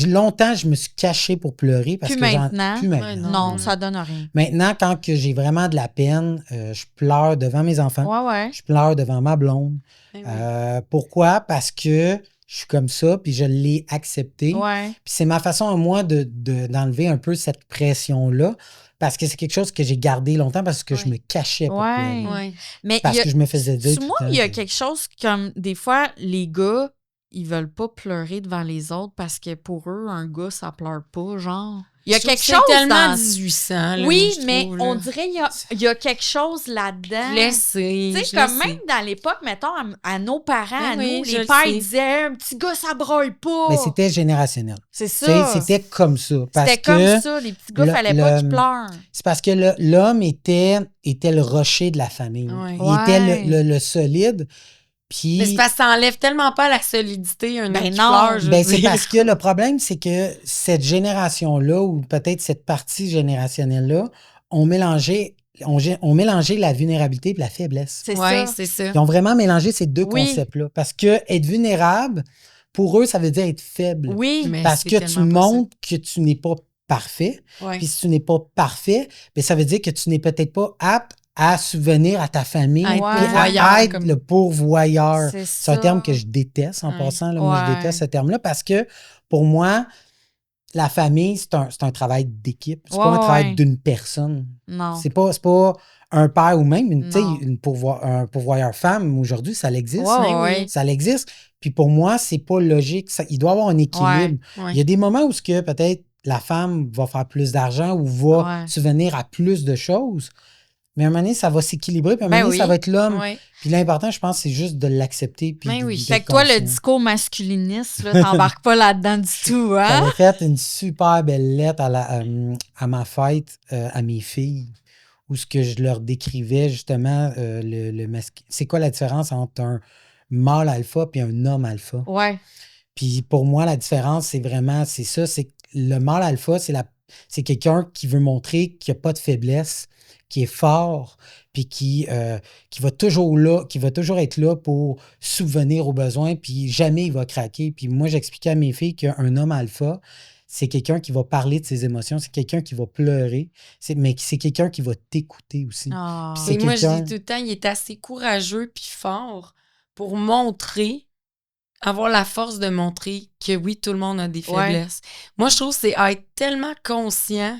longtemps, je me suis caché pour pleurer parce Plus que maintenant? plus Ouais, maintenant. Non, non. ça donne rien. Maintenant, quand que j'ai vraiment de la peine, je pleure devant mes enfants. Ouais, ouais. Je pleure devant ma blonde. Ben oui. Pourquoi? Parce que je suis comme ça, puis je l'ai accepté. Ouais. Puis c'est ma façon à moi d'enlever un peu cette pression-là, parce que c'est quelque chose que j'ai gardé longtemps parce que je Ouais. me cachais pour Ouais. pleurer. Ouais. Mais il Parce y a, que je me faisais dire tout moi, le temps il y a que- quelque chose comme des fois, les gars, ils veulent pas pleurer devant les autres parce que pour eux, un gars, ça pleure pas, genre. Il y a Je trouve quelque que chose c'est tellement dans... 1800, là, Oui, moi, je mais trouve, on là. dirait qu'il y a quelque chose là-dedans. Laissez. Tu sais, comme même dans l'époque, mettons, à nos parents, Ben à oui, nous, je les le pères, sais. ils disaient « Un petit gars, ça broille pas! » Mais c'était générationnel. C'est Tu sais, ça. c'était comme ça. Parce C'était que comme ça. Les petits gars, le- fallait pas le- qu'ils pleurent. C'est parce que l'homme était le rocher de la famille. Ouais. Il était Ouais. le solide. Puis, Mais c'est parce que ça enlève tellement pas la solidité, un Ben homme qui non. pleure, je veux ben, c'est dire. parce que le problème, c'est que cette génération-là, ou peut-être cette partie générationnelle-là, ont mélangé la vulnérabilité et la faiblesse. C'est Ouais, ça. c'est ça. Ils ont vraiment mélangé ces deux Oui. concepts-là. Parce que être vulnérable, pour eux, ça veut dire être faible. Oui. Mais Parce c'est que tu tellement pas ça. montres que tu n'es pas parfait. Ouais. Puis si tu n'es pas parfait, ben ça veut dire que tu n'es peut-être pas apte à subvenir à ta famille, À être Ouais. puis pourvoyeur, à être comme- le pourvoyeur. C'est C'est un ça. terme que je déteste en Ouais. passant. Là, moi, je Ouais. déteste ce terme-là parce que pour moi, la famille, c'est un travail d'équipe. C'est pas Ouais, un travail ouais. d'une personne. Non. C'est pas un père ou même tu sais, Non. un pourvoyeur femme. Aujourd'hui, ça existe. Ouais, Mais ouais. oui. Ça existe. Puis pour moi, c'est pas logique. Il doit y avoir un équilibre. Ouais. Il y a des moments où ce que peut-être la femme va faire plus d'argent ou va Ouais. subvenir à plus de choses. Mais à un moment donné, ça va s'équilibrer. Puis à un Ben moment donné, ça oui. va être l'homme. Ouais. Puis l'important, je pense, c'est juste de l'accepter. Puis Ben oui. d'être Fait que toi, comme le ça. discours masculiniste, là, t'embarques pas là-dedans du tout, hein? J'avais fait une super belle lettre à ma fête à mes filles où ce que je leur décrivais justement c'est quoi la différence entre un mâle alpha et un homme alpha. Ouais. Puis pour moi, la différence, c'est ça, c'est que le mâle alpha, c'est quelqu'un qui veut montrer qu'il n'y a pas de faiblesse, qui est fort, puis qui va toujours être là pour subvenir aux besoins, puis jamais il va craquer. Puis moi, j'expliquais à mes filles qu'un homme alpha, c'est quelqu'un qui va parler de ses émotions, c'est quelqu'un qui va pleurer, mais c'est quelqu'un qui va t'écouter aussi. Ah. Puis c'est Et moi, je quelqu'un- dis tout le temps, il est assez courageux puis fort pour avoir la force de montrer que oui, tout le monde a des Ouais. faiblesses. Moi, je trouve que c'est être tellement conscient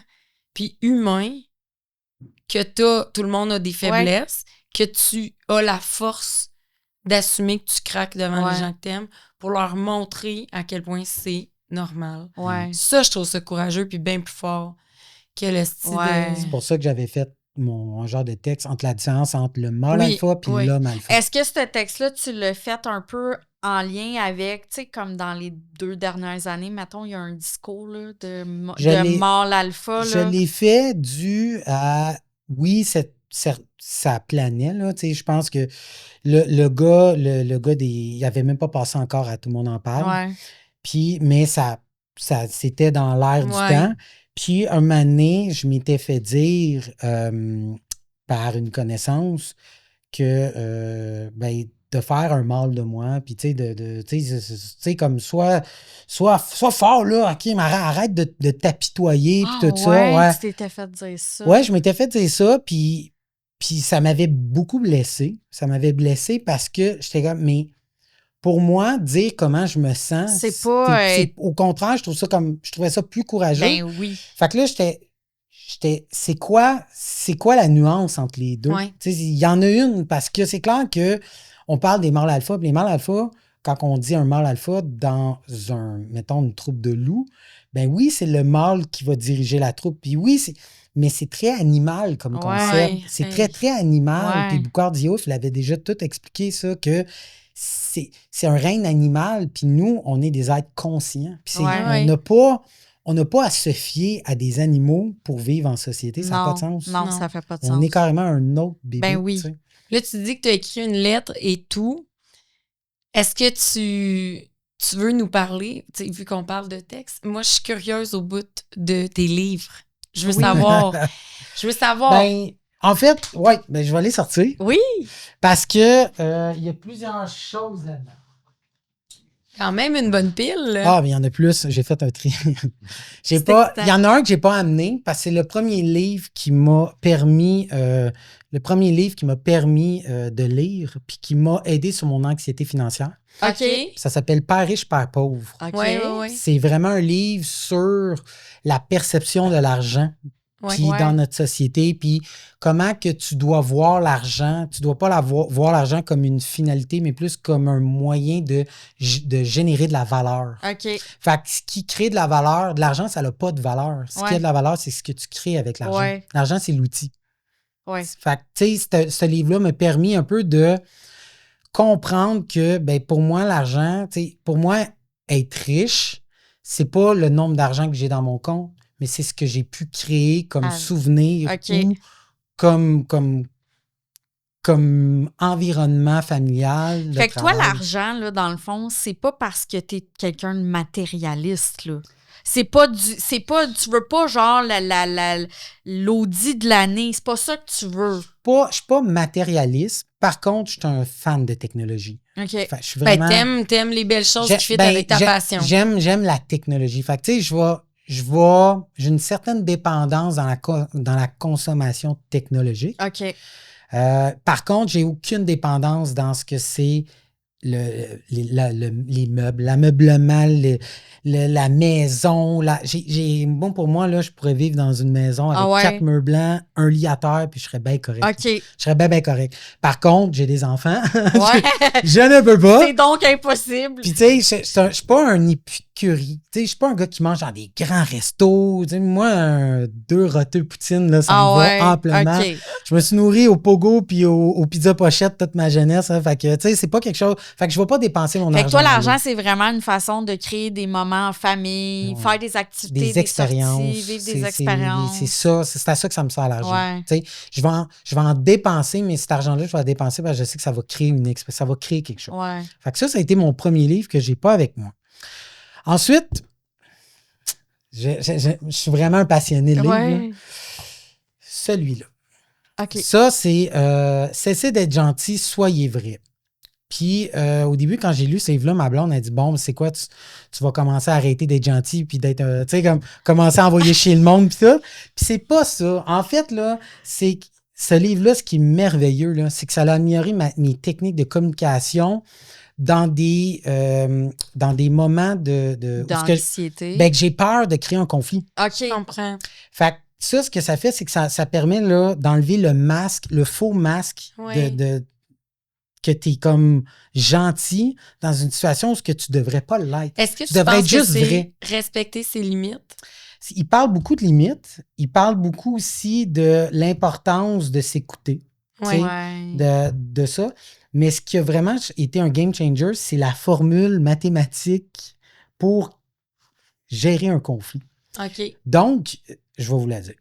puis humain que tout le monde a des faiblesses, que tu as la force d'assumer que tu craques devant Ouais. les gens que t'aimes pour leur montrer à quel point c'est normal. Ouais. Ça, je trouve ça courageux puis bien plus fort que le style Ouais. C'est pour ça que j'avais fait un genre de texte entre la différence entre le mâle Oui, alpha puis oui. l'homme alpha. Est-ce que ce texte-là, tu l'as fait un peu en lien avec, tu sais, comme dans les 2 dernières années, mettons, il y a un discours là, de Je l'ai- mâle alpha, Je là. l'ai fait dû à oui, ça planait, là. Tu sais, je pense que le gars, il avait même pas passé encore à Tout le monde en parle. Ouais. Puis, mais c'était dans l'air du Ouais. temps. Puis, un moment donné, je m'étais fait dire par une connaissance que ben, de faire un mal de moi, puis tu sais, tu sais, comme soit fort, là, OK, mais arrête de t'apitoyer, puis tout ça. Ouais, tu t'étais fait dire ça. ouais, je m'étais fait dire ça, puis ça m'avait beaucoup blessé. Ça m'avait blessé parce que j'étais comme, mais pour moi, dire comment je me sens, C'est pas... au contraire, je trouvais ça plus courageux. Ben oui. Fait que là, c'est quoi la nuance entre les deux? Ouais. Tu sais, il y en a une, parce que c'est clair que on parle des mâles alpha, puis les mâles alpha, quand on dit un mâle alpha dans mettons, une troupe de loups, ben oui, c'est le mâle qui va diriger la troupe. Puis oui, mais c'est très animal comme concept. Ouais. C'est très, très animal. Ouais. Puis Boucard Diouf l'avait déjà tout expliqué, ça, que c'est un règne animal, puis nous, on est des êtres conscients. Puis on n'a pas à se fier à des animaux pour vivre en société. Ça n'a pas de sens. Non, ça fait pas de sens. On est carrément un autre bébé. Ben oui. Tu sais. Là, tu dis que tu as écrit une lettre et tout. Est-ce que tu veux nous parler, tu sais, vu qu'on parle de texte? Moi, je suis curieuse au bout de tes livres. Je veux savoir. Ben, en fait, oui, ben, je vais les sortir. Oui. Parce que il y a plusieurs choses là-dedans. Quand même une bonne pile. Là. Ah, mais il y en a plus. J'ai fait un tri. Il y en a un que j'ai pas amené parce que c'est le premier livre qui m'a permis de lire puis qui m'a aidé sur mon anxiété financière. OK. Ça s'appelle Père riche, Père pauvre. OK. Ouais. C'est vraiment un livre sur la perception de l'argent puis dans notre société, puis comment que tu dois voir l'argent. Tu dois pas voir l'argent comme une finalité, mais plus comme un moyen de générer de la valeur. OK. Fait que ce qui crée de la valeur, de l'argent, ça n'a pas de valeur. Ce qui a de la valeur, c'est ce que tu crées avec l'argent. Ouais. L'argent, c'est l'outil. Ouais. Fait que, tu sais, ce livre-là m'a permis un peu de comprendre que, ben, pour moi, l'argent, tu sais, pour moi, être riche, c'est pas le nombre d'argent que j'ai dans mon compte, mais c'est ce que j'ai pu créer comme souvenir ou comme environnement familial. Fait que toi, l'argent, là, dans le fond, c'est pas parce que t'es quelqu'un de matérialiste, là. Tu veux pas genre l'audit de l'année, c'est pas ça que tu veux. Je suis pas matérialiste. Par contre, je suis un fan de technologie. OK. Fait, je suis vraiment... t'aimes les belles choses qui fit avec ta passion. J'aime la technologie. Fait que, tu sais, j'ai une certaine dépendance dans la consommation technologique. OK. Par contre, j'ai aucune dépendance dans ce que c'est les meubles, l'ameublement, la maison. Bon, pour moi, là, je pourrais vivre dans une maison avec 4 murs blancs, un lit à terre, puis je serais bien correct. OK. Je serais bien correct. Par contre, j'ai des enfants. Ouais. je ne peux pas. C'est donc impossible. Puis, tu sais, je suis pas un épicurien. Tu sais, je suis pas un gars qui mange dans des grands restos. Tu sais, moi, 2 rôteux poutine, là, ça me va amplement. Okay. Je me suis nourri au pogo puis au pizza pochette toute ma jeunesse. Hein, fait que, tu sais, c'est pas quelque chose... Fait que je vais pas dépenser mon argent. Fait que toi, l'argent, c'est vraiment une façon de créer des moments en famille, faire des activités, des expériences. Sorties, vivre des expériences. C'est ça. C'est à ça que ça me sert l'argent. Ouais. Tu sais, je vais en dépenser, mais cet argent-là, je vais le dépenser parce que je sais que ça va créer ça va créer quelque chose. Ouais. Fait que ça a été mon premier livre que j'ai pas avec moi. Ensuite, je suis vraiment un passionné de livres. Ouais. Celui-là. OK. Ça, c'est Cessez d'être gentil, soyez vrai. Puis, au début, quand j'ai lu ce livre-là, ma blonde a dit, bon, c'est quoi, tu vas commencer à arrêter d'être gentil, puis d'être, tu sais, comme, commencer à envoyer chier le monde, puis ça. Puis c'est pas ça. En fait, là, c'est ce livre-là, ce qui est merveilleux, là, c'est que ça a amélioré mes techniques de communication dans des moments d'anxiété. Que j'ai peur de créer un conflit. OK. Je comprends. Fait que ça, ce que ça fait, c'est que ça permet là, d'enlever le masque, le faux masque que tu es comme gentil dans une situation où tu ne devrais pas l'être. Est-ce que tu devrais penses être juste que c'est vrai. Respecter ses limites? Il parle beaucoup de limites. Il parle beaucoup aussi de l'importance de s'écouter. Ouais. De ça. Mais ce qui a vraiment été un game changer, c'est la formule mathématique pour gérer un conflit. OK. Donc, je vais vous la dire.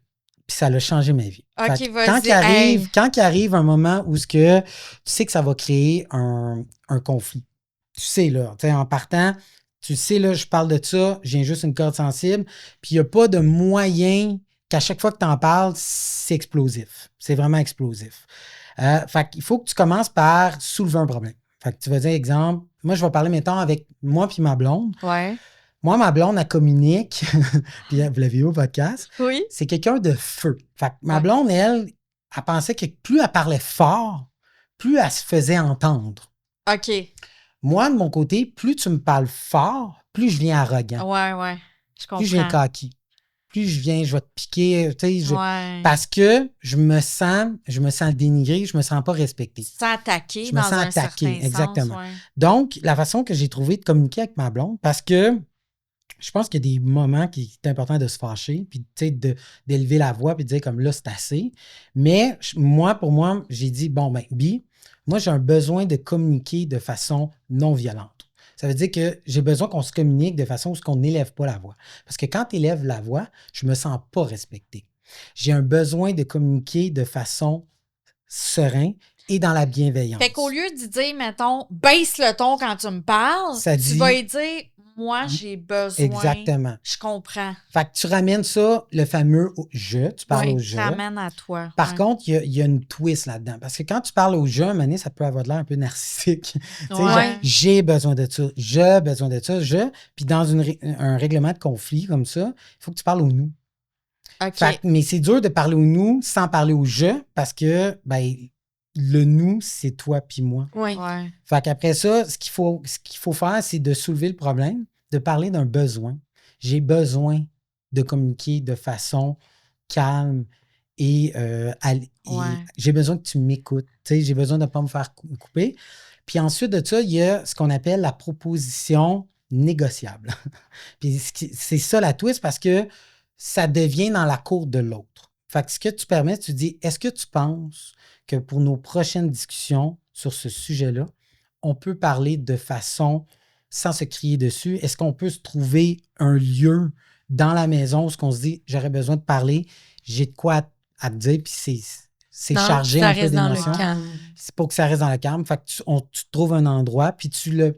puis ça a changé ma vie. OK, Fait que vas-y. quand il arrive un moment où tu sais que ça va créer un conflit, tu sais, là, tu sais, en partant, tu sais, là, je parle de ça, j'ai juste une corde sensible, puis il n'y a pas de moyen qu'à chaque fois que tu en parles, c'est explosif. C'est vraiment explosif. Fait qu'il faut que tu commences par soulever un problème. Fait que tu vas dire, exemple, moi, je vais parler, mettons, avec moi puis ma blonde. Ouais. Moi, ma blonde, elle communique, puis vous l'avez vu au podcast, Oui. c'est quelqu'un de feu. Fait que ma Ouais. blonde, elle pensait que plus elle parlait fort, plus elle se faisait entendre. OK. Moi, de mon côté, plus tu me parles fort, plus je viens arrogant. Ouais. Je comprends. Plus je viens cocky. Plus je vais te piquer, tu sais, Ouais. parce que je me sens dénigré, je me sens pas respecté. Tu te sens attaqué Je me dans sens un attaqué, certain exactement. sens. Ouais. Donc, la façon que j'ai trouvé de communiquer avec ma blonde, parce que je pense qu'il y a des moments qui est important de se fâcher, puis tu sais, d'élever la voix, puis de dire comme là, c'est assez. Mais pour moi, j'ai dit, bon, ben, moi, j'ai un besoin de communiquer de façon non violente. Ça veut dire que j'ai besoin qu'on se communique de façon où on n'élève pas la voix. Parce que quand tu élèves la voix, je me sens pas respecté. J'ai un besoin de communiquer de façon sereine et dans la bienveillance. Fait qu'au lieu de dire, mettons, baisse le ton quand tu me parles, Ça tu dit- vas lui dire, moi, j'ai besoin. Exactement. Je comprends. Fait que tu ramènes ça, le fameux je, tu parles Ouais, au je. Ça ramène à toi. Par Ouais. contre, il y a une twist là-dedans. Parce que quand tu parles au je, à un moment donné, ça peut avoir de l'air un peu narcissique. Tu sais, genre, Ouais. j'ai besoin de ça, j'ai besoin de ça, je. Puis dans un règlement de conflit comme ça, il faut que tu parles au nous. OK. Mais c'est dur de parler au nous sans parler au je parce que ben, le nous, c'est toi puis moi. Oui. Ouais. Fait qu'après ça, ce qu'il faut faire, c'est de soulever le problème, de parler d'un besoin. J'ai besoin de communiquer de façon calme et j'ai besoin que tu m'écoutes. Tu sais, j'ai besoin de ne pas me faire couper. Puis ensuite de ça, il y a ce qu'on appelle la proposition négociable. Puis c'est ça la twist parce que ça devient dans la cour de l'autre. Fait que ce que tu permets, tu dis, est-ce que tu penses que pour nos prochaines discussions sur ce sujet-là, on peut parler de façon sans se crier dessus? Est-ce qu'on peut se trouver un lieu dans la maison où on se dit, j'aurais besoin de parler, j'ai de quoi à te dire, puis c'est Non, chargé ça un peu reste dans le d'émotions. calme. C'est pour que ça reste dans le calme. Fait que tu trouves un endroit, puis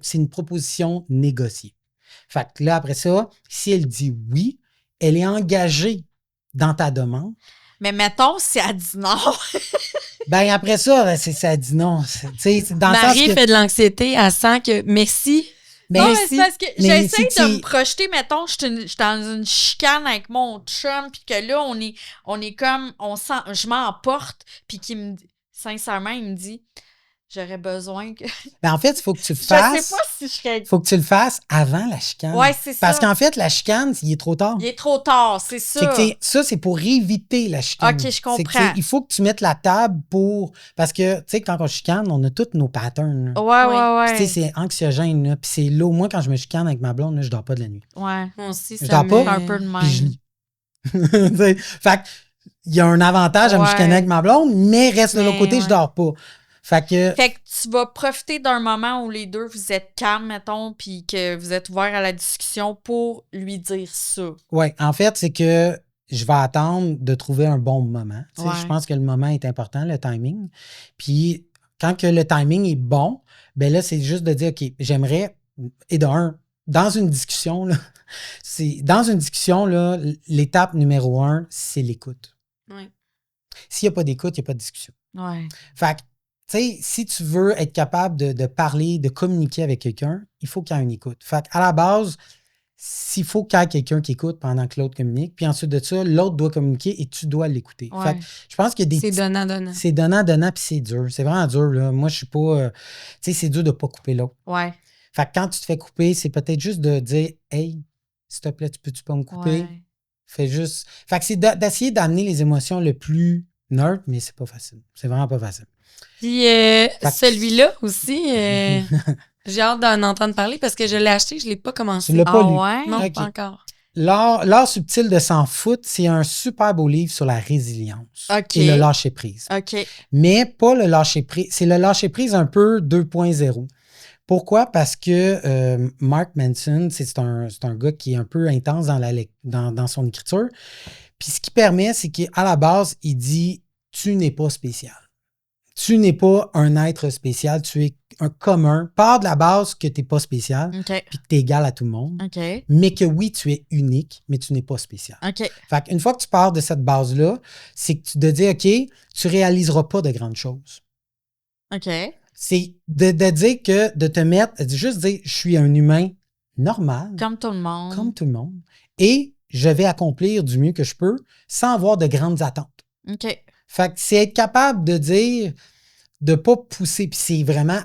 c'est une proposition négociée. Fait que là, après ça, si elle dit oui, elle est engagée dans ta demande. Mais mettons, si elle dit non. Ben après ça, ça dit non. C'est dans le sens Marie que... fait de l'anxiété, elle sent que merci. Non, mais si- c'est parce que mais j'essaie si de tu- me projeter, mettons, je suis dans une chicane avec mon chum, puis que là, on est comme, je m'emporte, puis sincèrement, il me dit, j'aurais besoin que... Ben en fait, il faut que tu le Je fasses. sais pas si je serais... Faut que tu le fasses avant la chicane. Ouais, c'est ça. Parce qu'en fait, la chicane, il est trop tard. Il est trop tard, c'est C'est ça. que ça, c'est pour éviter la chicane. Ok, je C'est que, comprends. il faut que tu mettes la table pour... Parce que, tu sais, quand on chicane, on a tous nos patterns. Là. Ouais. Puis, tu sais, c'est anxiogène. Là. Puis c'est là, moi, quand je me chicane avec ma blonde, là, je dors pas de la nuit. Ouais. Moi aussi, Je ça dors pas. me... Un peu de Puis je même. lis. Tu sais, fait que, il y a un avantage à me Ouais. chicaner avec ma blonde, mais reste de l'autre Mais, côté, je ouais. dors pas. Fait que... Fait que tu vas profiter d'un moment où les deux, vous êtes calmes, mettons, puis que vous êtes ouverts à la discussion pour lui dire ça. Oui, en fait, c'est que je vais attendre de trouver un bon moment. Tu sais, Ouais. Je pense que le moment est important, le timing. Puis, quand que le timing est bon, ben là, c'est juste de dire, OK, j'aimerais, et dans une discussion, là, l'étape numéro 1, c'est l'écoute. Ouais. S'il n'y a pas d'écoute, il n'y a pas de discussion. Ouais. Fait que, tu sais, si tu veux être capable de parler, de communiquer avec quelqu'un, il faut qu'il y ait une écoute. Fait qu'à la base, s'il faut qu'il y ait quelqu'un qui écoute pendant que l'autre communique, puis ensuite de ça, l'autre doit communiquer et tu dois l'écouter. Ouais. Fait que je pense qu'il y a des C'est donnant. C'est donnant, puis c'est dur. C'est vraiment dur, là. Moi, je suis pas... tu sais, c'est dur de pas couper l'autre. Ouais. Fait que quand tu te fais couper, c'est peut-être juste de dire « Hey, s'il te plaît, peux-tu pas me couper? Ouais. Fais juste... » Fait que c'est d'essayer d'amener les émotions le plus neutre, mais c'est pas facile. C'est vraiment pas facile. Puis que- celui-là aussi, j'ai hâte d'en entendre parler parce que je l'ai acheté, je l'ai pas commencé. Tu l'as pas lu. Ouais? Non, Ok. pas encore. L'art subtil de s'en foutre, c'est un super beau livre sur la résilience Ok. et le lâcher-prise. OK. Mais pas le lâcher-prise. C'est le lâcher-prise un peu 2.0. Pourquoi? Parce que Mark Manson, c'est un gars qui est un peu intense dans son écriture. Puis ce qui permet, c'est qu'à la base, il dit « Tu n'es pas spécial. Tu n'es pas un être spécial, tu es un commun. Pars de la base que tu n'es pas spécial, OK. puis que tu es égal à tout le monde. OK. Mais que oui, tu es unique, mais tu n'es pas spécial. OK. Fait qu'une fois que tu pars de cette base-là, c'est que tu te dis, OK, tu réaliseras pas de grandes choses. OK. C'est de dire que, de te mettre, de juste dire, je suis un humain normal, Comme tout le monde. comme tout le monde, et je vais accomplir du mieux que je peux sans avoir de grandes attentes. OK. Fait que c'est être capable de dire, de pas pousser, puis c'est vraiment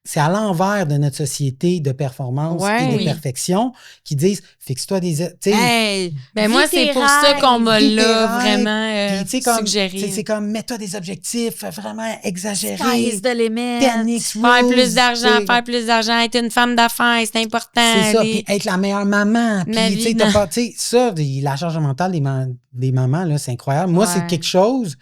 c'est à l'envers de notre société de performance Ouais. et de Oui. perfection qui disent fixe-toi des. Tu sais, Hey, Ben vis moi, tes c'est pour ça qu'on m'a vis tes là rêves, vraiment puis, tu sais, comme, suggéré. c'est comme mets-toi des objectifs vraiment Sky exagérés. is the limit. 10x Faire rules, plus d'argent, tu sais. faire plus d'argent, être une femme d'affaires, c'est important. C'est ça, les- puis être la meilleure maman. Ma Puis, tu sais, vie, t'as non. pas, tu sais, ça, la charge mentale des mamans, là, c'est incroyable. Moi, c'est Ouais. quelque chose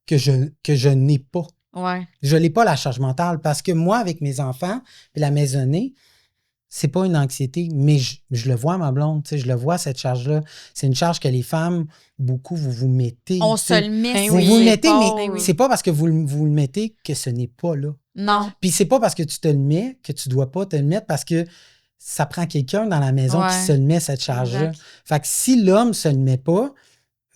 que je n'ai pas. Ouais. Je n'ai pas la charge mentale parce que moi, avec mes enfants, puis la maisonnée, c'est pas une anxiété, mais je le vois, ma blonde, tu sais, je le vois, cette charge-là. C'est une charge que les femmes, beaucoup, vous mettez. On tu se sais. le met Ben sur Vous oui. vous le les mettez, mais épaules. c'est pas parce que vous le mettez que ce n'est pas là. Non. Puis c'est pas parce que tu te le mets que tu dois pas te le mettre parce que ça prend quelqu'un dans la maison qui Ouais. se le met, cette charge-là. Exact. Fait que si l'homme se le met pas,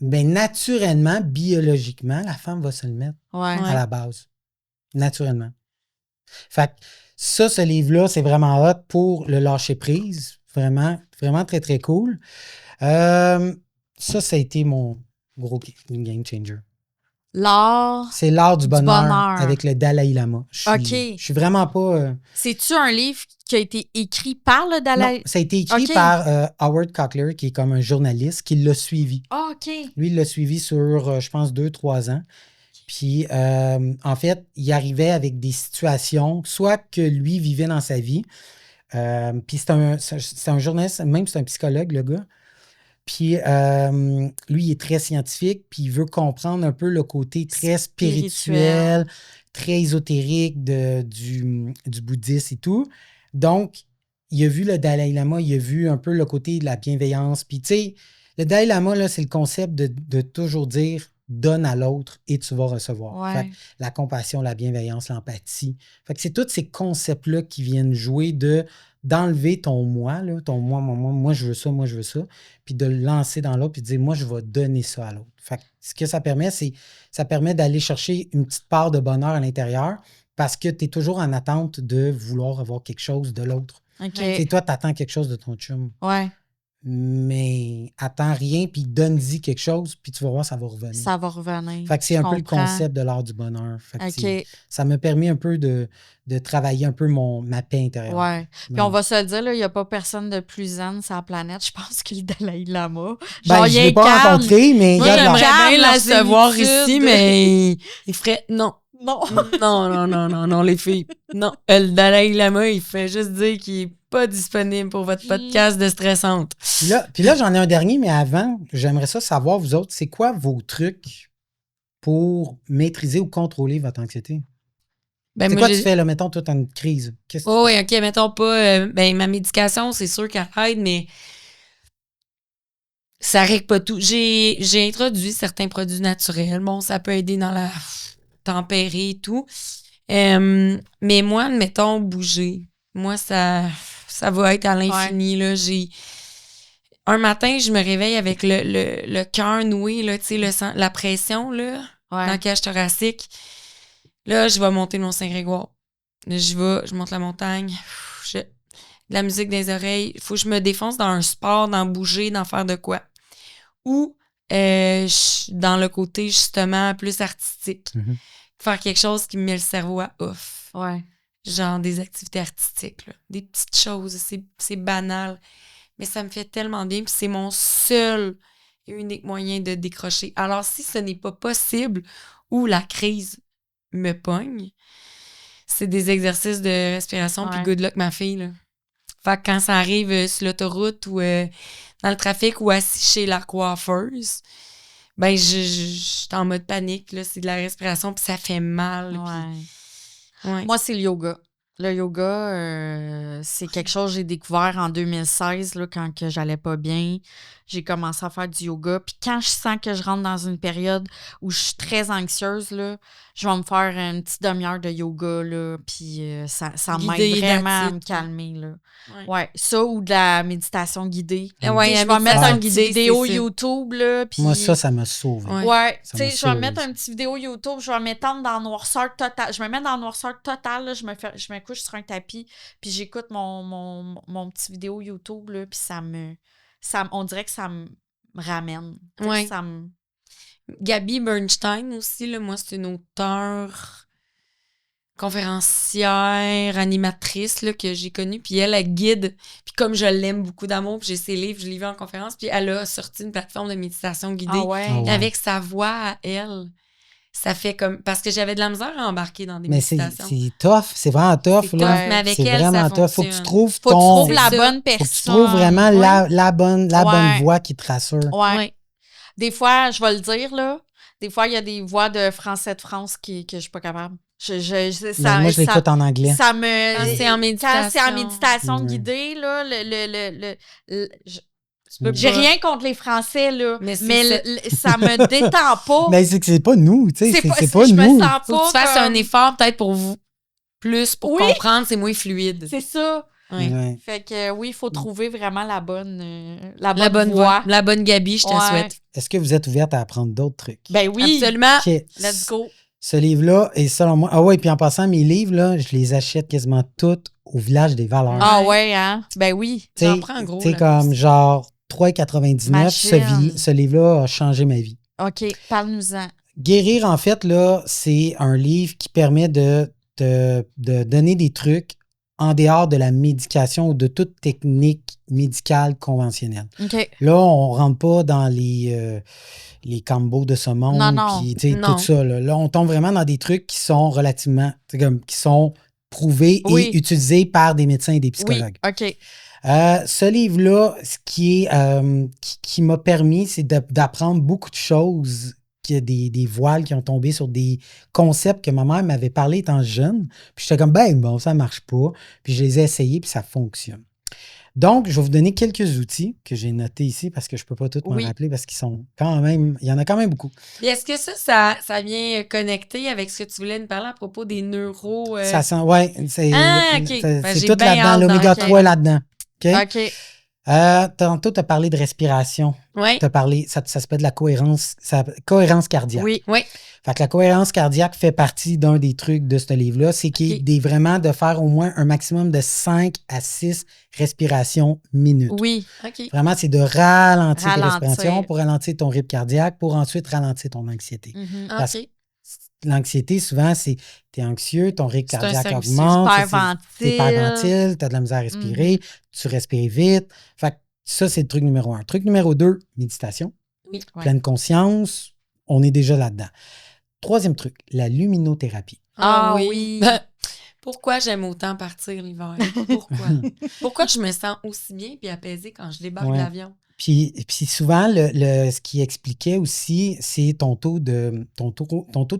ben naturellement, biologiquement, la femme va se le mettre Ouais. à la base. Naturellement. Fait que ça, ce livre-là, c'est vraiment hot pour le lâcher-prise. Vraiment, vraiment très, très cool. Ça a été mon gros game changer. L'art. C'est l'art du bonheur, bonheur. avec le Dalai Lama. OK. Je suis vraiment pas... C'est-tu un livre qui a été écrit par le Non, Dalai? ça a été écrit OK. par Howard Cutler, qui est comme un journaliste, qui l'a suivi. Ah, OK. Lui, il l'a suivi sur, je pense, 2-3 ans. Puis, en fait, il arrivait avec des situations, soit que lui vivait dans sa vie, puis c'est un journaliste, même c'est un psychologue, le gars. Puis, lui, il est très scientifique, puis il veut comprendre un peu le côté très spirituel, très ésotérique du bouddhisme et tout. Donc, il a vu le Dalai Lama, il a vu un peu le côté de la bienveillance. Puis, tu sais, le Dalai Lama, là, c'est le concept de toujours dire « donne à l'autre et tu vas recevoir Ouais. Fait que la compassion, la bienveillance, l'empathie. Fait que c'est tous ces concepts-là qui viennent jouer d'enlever ton moi, là, ton moi, je veux ça, puis de le lancer dans l'autre, puis de dire, moi, je vais donner ça à l'autre. Fait que ce que ça permet, ça permet d'aller chercher une petite part de bonheur à l'intérieur parce que tu es toujours en attente de vouloir avoir quelque chose de l'autre. OK. Tu sais, toi, tu attends quelque chose de ton chum, Ouais. mais attends rien, puis donne-y quelque chose, puis tu vas voir, ça va revenir. Ça va revenir. Fait que c'est Je un peu le comprends. concept de l'art du bonheur. Fait que OK. ça m'a permis un peu de travailler un peu ma paix intérieure. Ouais. Puis on va se le dire, il n'y a pas personne de plus zen sur la planète, je pense, que le Dalai Lama. Ben, Genre, je il ne l'ai pas incarne- rencontré, mais Moi, il y a de j'aimerais l'art. bien la la savoir zénitude. ici, mais il ferait non. Non. Non, les filles. Non. Le Dalai Lama, il fait juste dire qu'il n'est pas disponible pour votre podcast de stressante. Puis là, j'en ai un dernier, mais avant, j'aimerais ça savoir, vous autres, c'est quoi vos trucs pour maîtriser ou contrôler votre anxiété? Ben, C'est moi, quoi j'ai- tu fais, là, mettons, toi, t'as une crise? Qu'est-ce que Oh, oui, OK, mettons pas. Ben, ma médication, c'est sûr qu'elle aide, mais ça règle pas tout. J'ai introduit certains produits naturels. Bon, ça peut aider dans la tempérer et tout. Mais moi, mettons, bouger. Moi, ça va être à l'infini. Là. Un matin, je me réveille avec le cœur noué, là, tu sais, la pression là, dans la Ouais. cage thoracique. Là, je vais monter mon Saint-Grégoire. Là, je monte la montagne. De la musique dans les oreilles. Il faut que je me défonce dans un sport, dans bouger, dans faire de quoi. Ou dans le côté, justement, plus artistique. Mhm. Faire quelque chose qui me met le cerveau à off. Ouais. Genre des activités artistiques. Là. Des petites choses. C'est banal. Mais ça me fait tellement bien. Puis c'est mon seul et unique moyen de décrocher. Alors, si ce n'est pas possible ou la crise me pogne, c'est des exercices de respiration. Puis Ouais. good luck, ma fille. Là. Fait que quand ça arrive sur l'autoroute ou dans le trafic ou assis chez la coiffeuse, ben je suis en mode panique. Là. C'est de la respiration puis ça fait mal. Ouais. Puis, ouais. Moi, c'est le yoga. Le yoga, c'est quelque chose que j'ai découvert en 2016, là, quand que j'allais pas bien. j'ai commencé à faire du yoga. Puis quand je sens que je rentre dans une période où je suis très anxieuse, là, je vais me faire une petite demi-heure de yoga, là, puis ça Guidé, m'aide vraiment à that's me it. calmer, là. Ouais. Ouais, ça ou de la méditation guidée. Ouais, Tu sais, la je vais mettre méditation une petite guidée, vidéo c'est ça. YouTube, là, puis... Moi, ça m'a sauvé. Ouais. Ouais, tu Ça m'a sais, je vais sauvé, mettre ça. une petite vidéo YouTube, je vais m'étendre dans la noirceur totale. Je me mets dans la noirceur totale, là, je me couche sur un tapis, puis j'écoute mon petit vidéo YouTube, là, puis on dirait que ça me ramène. Tu sais, Ouais. ça me... Gabi Bernstein aussi, là, moi, c'est une auteure, conférencière, animatrice là, que j'ai connue. Puis elle guide. Puis comme je l'aime beaucoup d'amour, puis j'ai ses livres, je l'ai vu en conférence. Puis elle a sorti une plateforme de méditation guidée. Ah ouais? Ah ouais. Avec sa voix à elle. Ça fait comme... Parce que j'avais de la misère à embarquer dans des Mais c'est méditations. tough. C'est vraiment tough. C'est là. tough, mais avec C'est elle, vraiment ça tough. Faut que tu fonctionne. trouves Faut que tu ton... trouves la C'est ça. bonne Faut personne. que tu trouves vraiment Ouais. la bonne Ouais. voix qui te rassure. Ouais. Ouais. Des fois, je vais le dire, là, des fois, il y a des voix de Français de France que je suis pas capable. Ben, moi, je l'écoute en anglais. Ça me... Quand c'est en méditation. Quand c'est en méditation Ouais. guidée, là, Tu peux j'ai pas. rien contre les Français, là, Mais mais c'est ça me détend pas. Mais c'est que c'est pas nous, tu sais. C'est pas je me nous. sens Faut que tu pas fasses comme... un effort peut-être pour vous. Plus pour Oui. comprendre, c'est moins fluide. C'est ça. Ouais. Ouais. Fait que oui, il faut trouver vraiment la bonne La bonne voix. La bonne Gabi, je te Ouais. souhaite. Est-ce que vous êtes ouverte à apprendre d'autres trucs? Ben oui. Absolument. OK. Let's go. Ce livre-là, et selon moi... Ah ouais, puis en passant, mes livres, là, je les achète quasiment tous au Village des Valeurs. Ah ouais, hein? Ben oui. Tu sais, J'en prends un gros, tu sais, là, comme aussi. genre 3,99. Machine. Ce livre-là a changé ma vie. OK, parle-nous-en. Guérir, en fait, là, c'est un livre qui permet de donner des trucs en dehors de la médication ou de toute technique médicale conventionnelle. OK. Là, on ne rentre pas dans les combos de ce monde, Non. puis tu sais, Non. tout ça. Là, on tombe vraiment dans des trucs qui sont relativement, qui sont prouvés Oui. et utilisés par des médecins et des psychologues. Oui, OK. Ce livre-là, ce qui m'a permis, c'est d'apprendre beaucoup de choses, qu'il y a des voiles qui ont tombé sur des concepts que ma mère m'avait parlé étant jeune. Puis j'étais comme, ben bon, ça marche pas. Puis je les ai essayés, puis ça fonctionne. Donc, je vais vous donner quelques outils que j'ai notés ici parce que je peux pas tous m'en Oui. rappeler parce qu'ils sont quand même, il y en a quand même beaucoup. Puis est-ce que ça vient connecter avec ce que tu voulais nous parler à propos des neuros? Ça sent, ouais, c'est Ah, OK. c'est Ben, j'ai tout bien là-dedans, hâte l'oméga d'en- 3 est là-dedans. OK? OK. Tantôt, tu as parlé de respiration. Oui. Tu as parlé, ça s'appelle de la cohérence cardiaque. Oui. Oui. Fait que la cohérence cardiaque fait partie d'un des trucs de ce livre-là, c'est vraiment de faire au moins un maximum de 5 à 6 respirations minutes. Oui. OK. Vraiment, c'est de ralentir tes Ralentir. respirations pour ralentir ton rythme cardiaque, pour ensuite ralentir ton anxiété. Mhm. Parce OK. L'anxiété, souvent, c'est t'es anxieux, ton rythme C'est un cardiaque service augmente, hyperventile. t'es hyperventile, t'as de la misère à respirer, tu respires vite. Fait que ça, c'est le truc numéro 1. Truc numéro 2, méditation, Oui. Ouais. pleine conscience, on est déjà là-dedans. Troisième truc, la luminothérapie. Ah oui. Pourquoi j'aime autant partir l'hiver? Pourquoi? Pourquoi je me sens aussi bien puis apaisée quand je débarque Ouais. de l'avion? Puis souvent, ce qui expliquait aussi, c'est ton taux de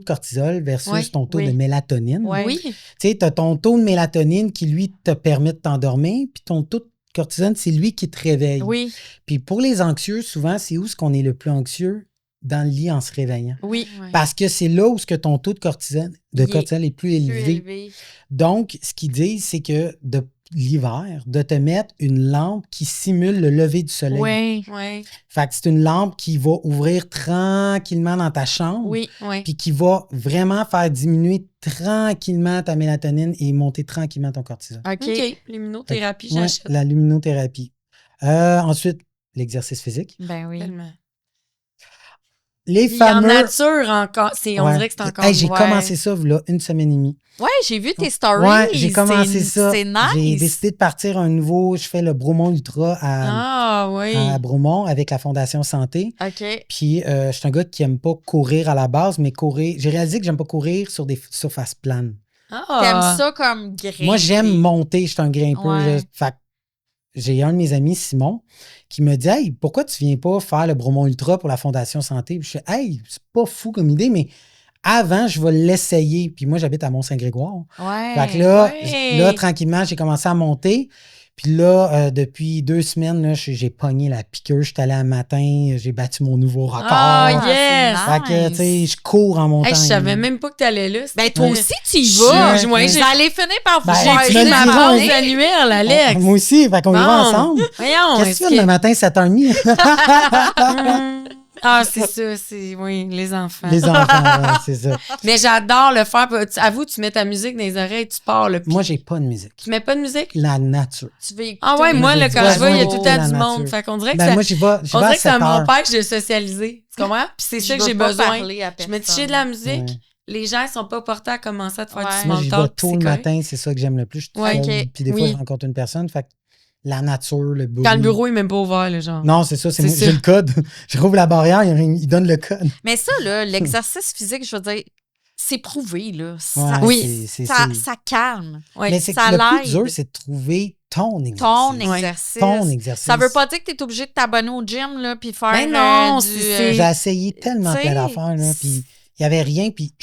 cortisol versus Ouais, ton taux oui. de mélatonine. Ouais. Oui. Tu sais, tu as ton taux de mélatonine qui, lui, te permet de t'endormir, puis ton taux de cortisone, c'est lui qui te réveille. Oui. Puis pour les anxieux, souvent, c'est où est-ce qu'on est le plus anxieux? Dans le lit en se réveillant. Oui. Ouais. Parce que c'est là où ce que ton taux de cortisol est plus Plus élevé. élevé. Donc, ce qu'ils disent, c'est que l'hiver, de te mettre une lampe qui simule le lever du soleil. Oui. Oui. Fait que c'est une lampe qui va ouvrir tranquillement dans ta chambre. Oui. Oui. Puis qui va vraiment faire diminuer tranquillement ta mélatonine et monter tranquillement ton cortisol. OK. OK. Luminothérapie, Ouais, j'achète. la luminothérapie. Ensuite, l'exercice physique. Ben oui. Tellement. Les Puis en fameux... nature encore. On Ouais. dirait que c'est encore. Hey, j'ai ouais. commencé ça là, une semaine et demie. Ouais, j'ai vu tes stories. Ouais, j'ai commencé ça. C'est nice. J'ai décidé de partir un nouveau... Je fais le Bromont Ultra Ah oui. à Bromont avec la Fondation Santé. OK. Puis, je suis un gars qui aime pas courir à la base, mais courir... J'ai réalisé que j'aime pas courir sur des surfaces planes. Ah. T'aimes ça comme grimper. Moi, j'aime monter. Je suis un grimpeur. Ouais. Fait que j'ai un de mes amis, Simon, qui me dit « Hey, pourquoi tu viens pas faire le Bromont Ultra pour la Fondation Santé? » Puis je suis « Hey, c'est pas fou comme idée, mais avant, je vais l'essayer. » Puis moi, j'habite à Mont-Saint-Grégoire. Ouais. Fait que là, ouais. là, tranquillement, j'ai commencé à monter. Puis là, depuis 2 semaines, là, j'ai pogné la piqûre. Je suis allé un matin, j'ai battu mon nouveau record. Ah, Ah, yes! c'est Fait que, tu sais, je cours en montagne. Hey, je savais même pas que t'allais là. Ben, toi Ouais. aussi, tu y vas. Je- ouais, Vous j'ai- allez finir par vous Ben, faire tu J'ai me pris ma diras, pause hein. annuelle, Alex. Moi aussi, fait qu'on y va Bon. ensemble. Voyons, Qu'est-ce que tu fais le matin, 7h30? Ah, c'est ça, c'est... Oui, les enfants. Les enfants, ouais, c'est ça. Mais j'adore le faire. Avoue, tu mets ta musique dans les oreilles, tu pars, là. puis Moi, j'ai pas de musique. Tu mets pas de musique? La nature. Tu veux écouter Ah ouais, une moi, là, vidéo. quand je vais, il y a besoin tout le temps d'écouter du la monde. nature. Fait qu'on dirait que Ben, ça... moi, j'y vais On à dirait que ça 7h. m'empêche de socialiser. Tu comprends? Puis c'est ça Je que veux j'ai pas besoin. parler à Je me dis, personne. j'ai de la musique. Ouais. Les gens sont pas portés à commencer à te faire Ouais. du Moi, small j'y vais talk. puis tôt c'est le correct. matin, c'est ça que j'aime le plus. Je suis tout Ouais, seul, ok. puis des fois, Oui. je rencontre une personne. Fait que la nature, le bruit. Quand le bureau est même pas ouvert, le genre. Non, c'est ça, C'est ça. j'ai le code. Je rouvre la barrière, il donne le code. Mais ça, là, l'exercice physique, je veux dire, c'est prouvé, là. Ça, Ouais, Oui. ça calme. Ouais. Mais c'est ça que le plus l'aide. dur, c'est de trouver ton exercice. Ton Ouais. exercice. Ton exercice. Ça veut pas dire que tu es obligé de t'abonner au gym, là, puis faire Ben non, du... c'est- J'ai essayé tellement T'sais, plein d'affaires, là, puis il n'y avait rien, puis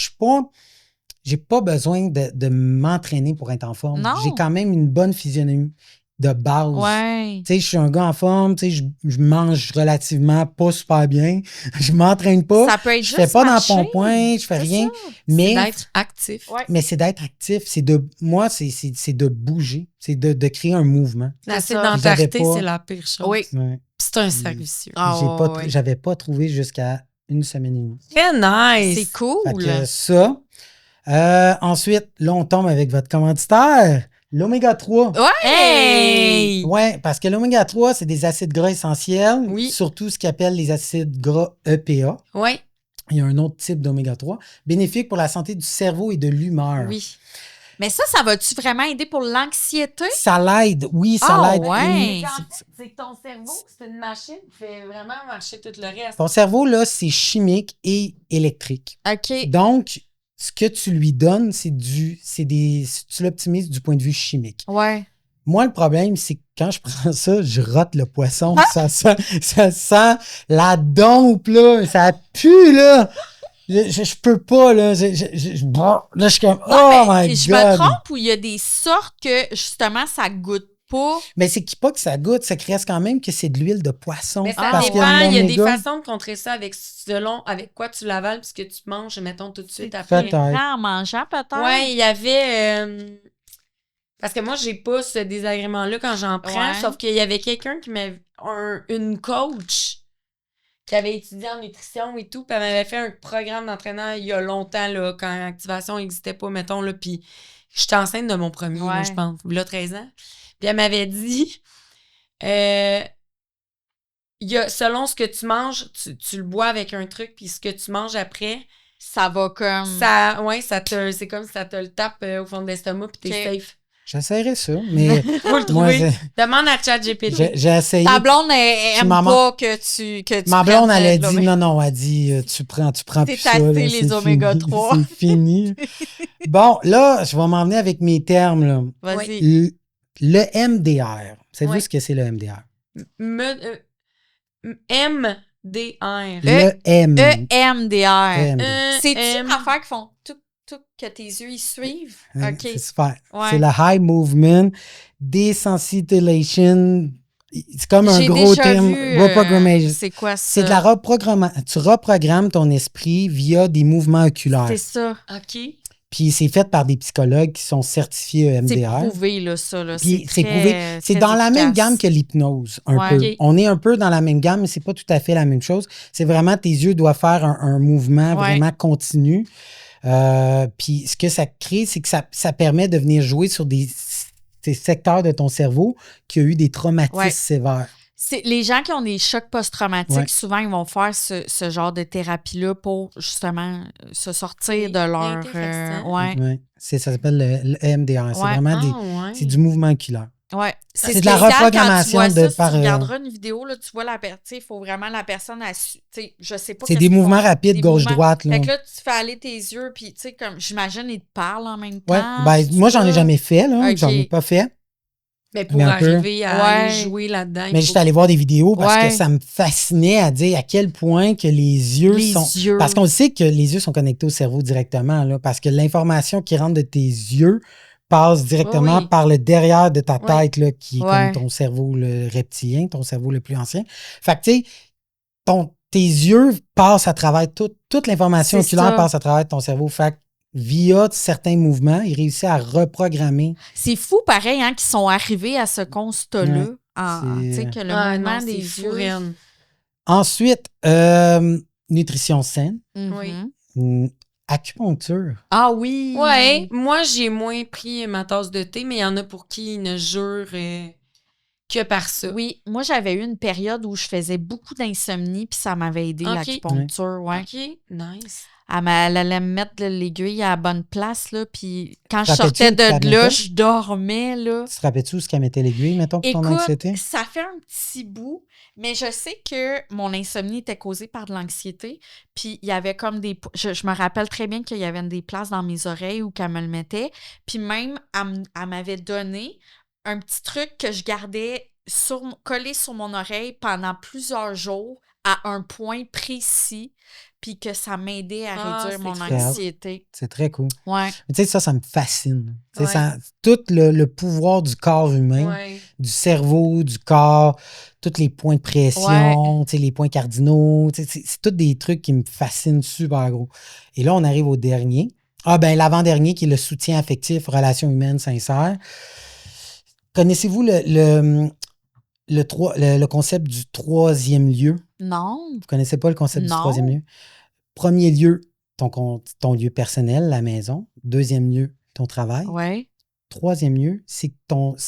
j'ai pas besoin de m'entraîner pour être en forme. Non. J'ai quand même une bonne physionomie de base. Ouais. Tu sais, je suis un gars en forme, tu sais, je mange relativement pas super bien. Je m'entraîne pas. Ça peut être Je juste fais pas marcher. dans le point, je fais C'est rien. ça. Mais, D'être actif. Ouais. mais c'est d'être actif. Moi, c'est de bouger. C'est de créer un mouvement. La C'est ça. sédentarité, J'avais pas- c'est la pire chose. Oui. Ouais. Puis c'est un servicieux. Ah, ouais. J'avais pas trouvé jusqu'à 1 semaine et demie. Très nice. C'est cool. Fait que ça. Ensuite, là, on tombe avec votre commanditaire, l'oméga 3. Ouais! Hey! Ouais, parce que l'oméga 3, c'est des acides gras essentiels, Oui. surtout ce qu'ils appellent les acides gras EPA. Oui, Il y a un autre type d'oméga 3, bénéfique pour la santé du cerveau et de l'humeur. oui. Mais ça va-tu vraiment aider pour l'anxiété? Ça l'aide, oui, ça Ah, l'aide. ouais. C'est que ton cerveau, c'est une machine qui fait vraiment marcher tout le reste. Ton cerveau, là, c'est chimique et électrique. OK. Donc, ce que tu lui donnes, tu l'optimises du point de vue chimique. Ouais. Moi, le problème, c'est que quand je prends ça, je rote le poisson. Ça sent la dompe, là. Ça pue, là. Je peux pas, là. Là, je suis comme, oh my Je God. me trompe ou il y a des sortes que, justement, ça goûte pas? Mais c'est pas que ça goûte, ça reste quand même que c'est de l'huile de poisson. Mais ça Parce que dépend. Il y a des l'oméga- façons de contrer ça selon avec quoi tu l'avales puis ce que tu manges, mettons, tout de suite après. Peut-être. En mangeant, peut-être? Oui, il y avait... parce que moi, j'ai pas ce désagrément-là quand j'en prends, Ouais. sauf qu'il y avait quelqu'un qui m'avait... une coach qui avait étudié en nutrition et tout, puis elle m'avait fait un programme d'entraînement il y a longtemps, là, quand l'activation n'existait pas, mettons, là, puis j'étais enceinte de mon premier, là, Ouais. je pense, là, 13 ans. Puis elle m'avait dit... selon ce que tu manges, tu le bois avec un truc, puis ce que tu manges après, Ça va comme... c'est comme si ça te le tape au fond de l'estomac, puis t'es Ok. safe. J'essaierai ça, mais Faut le moi, trouver. Demande à ChatGPT. j'ai essayé. Ta blonde, elle aime maman- pas que tu Ma blonde, prennes elle a de dit l'oméga. non, elle dit tu prends T'es plus ça. là, assez les c'est oméga fini, 3. C'est fini. Bon, là, je vais m'en venir avec mes termes. Là. Vas-y. Le MDR. Savez-vous Ouais. ce que c'est le MDR? MDR. Le M. EMDR. M. C'est-tu M. une affaire qui font tout que tes yeux y suivent? Hein, OK. C'est super. Ouais. C'est le High Movement Desensitization. C'est comme un J'ai gros déjà terme. vu, Reprogrammation. c'est quoi ça? C'est de la reprogrammation. Tu reprogrammes ton esprit via des mouvements oculaires. C'est ça. OK. Puis c'est fait par des psychologues qui sont certifiés C'est EMDR. prouvé, là, ça. Là. Puis c'est très- prouvé. C'est très dans la même efficace. gamme que l'hypnose, un Ouais. peu. Ok. On est un peu dans la même gamme, mais c'est pas tout à fait la même chose. C'est vraiment, tes yeux doivent faire un mouvement Ouais. vraiment continu. Puis ce que ça crée, c'est que ça permet de venir jouer sur des secteurs de ton cerveau qui ont eu des traumatismes Ouais. sévères. C'est les gens qui ont des chocs post-traumatiques, Ouais. souvent, ils vont faire ce genre de thérapie-là pour, justement, se sortir C'est de leur... intéressant. ouais. Ouais. Ça s'appelle le EMDR. C'est Ouais. vraiment ouais. c'est du mouvement oculaire. Ouais. C'est de la spécial reprogrammation quand tu vois de ça, par, Si tu regarderas une vidéo, là, tu vois la personne, il faut vraiment la personne, je sais pas. C'est qu'est-ce des qu'ils mouvements font. rapides, Des gauche-droite. Là. Fait que là, tu fais aller tes yeux, puis tu sais, comme, j'imagine, ils te parlent en même Ouais. temps. Ben, c'est moi, j'en ai ça? jamais fait. Là. Ok. J'en ai pas fait. Mais pour Mais un peu. arriver à aller Ouais. jouer là-dedans, il Mais faut- j'étais allé voir des vidéos parce Ouais. que ça me fascinait à dire à quel point que les yeux Les sont... yeux. Parce qu'on sait que les yeux sont connectés au cerveau directement, là, parce que l'information qui rentre de tes yeux passe directement Oui. par le derrière de ta Ouais. tête, là, qui est Ouais. comme ton cerveau le reptilien, ton cerveau le plus ancien. Fait que, tu sais, tes yeux passent à travers toute l'information C'est oculaire ça. passe à travers ton cerveau. Fait que, via certains mouvements, il réussit à reprogrammer. C'est fou, pareil, hein, qu'ils sont arrivés à ce constat-là. Ouais, Tu sais, c'est- que le Ah mouvement non, c'est des fou, yeux. Ren. Ensuite, nutrition saine, Mhm. Oui. acupuncture. Ah oui! Ouais, moi, j'ai moins pris ma tasse de thé, mais il y en a pour qui ils ne jurent que par ça. Oui, moi, j'avais eu une période où je faisais beaucoup d'insomnie, puis ça m'avait aidé, Ok. l'acupuncture. Ouais. OK, nice. Elle allait me mettre l'aiguille à la bonne place, là, puis quand je Te sortais rappelles-tu où tu la de là, mettais? je dormais, là. Tu te rappelles-tu où ce qu'elle mettait l'aiguille, mettons, pour ton Écoute, anxiété? ça fait un petit bout, mais je sais que mon insomnie était causée par de l'anxiété. Puis il y avait comme des... Je me rappelle très bien qu'il y avait des places dans mes oreilles où qu'elle me le mettait. Puis même, elle m'avait donné un petit truc que je gardais collé sur mon oreille pendant plusieurs jours à un point précis, puis que ça m'aidait à Ah, réduire c'est mon cool. anxiété. C'est très cool. Ouais. Mais tu sais, ça me fascine. Tu sais, Ouais. tout le pouvoir du corps humain, Ouais. du cerveau, du corps, tous les points de pression, tu sais, les points cardinaux, tu sais, c'est tous des trucs qui me fascinent super gros. Et là, on arrive au dernier. Ah ben, l'avant-dernier qui est le soutien affectif, relations humaines sincères. Connaissez-vous le concept du troisième lieu? Non. Vous connaissez pas le concept du Non. troisième lieu? Premier lieu, ton lieu personnel, la maison. Deuxième lieu, ton travail. Ouais. Troisième lieu, c'est que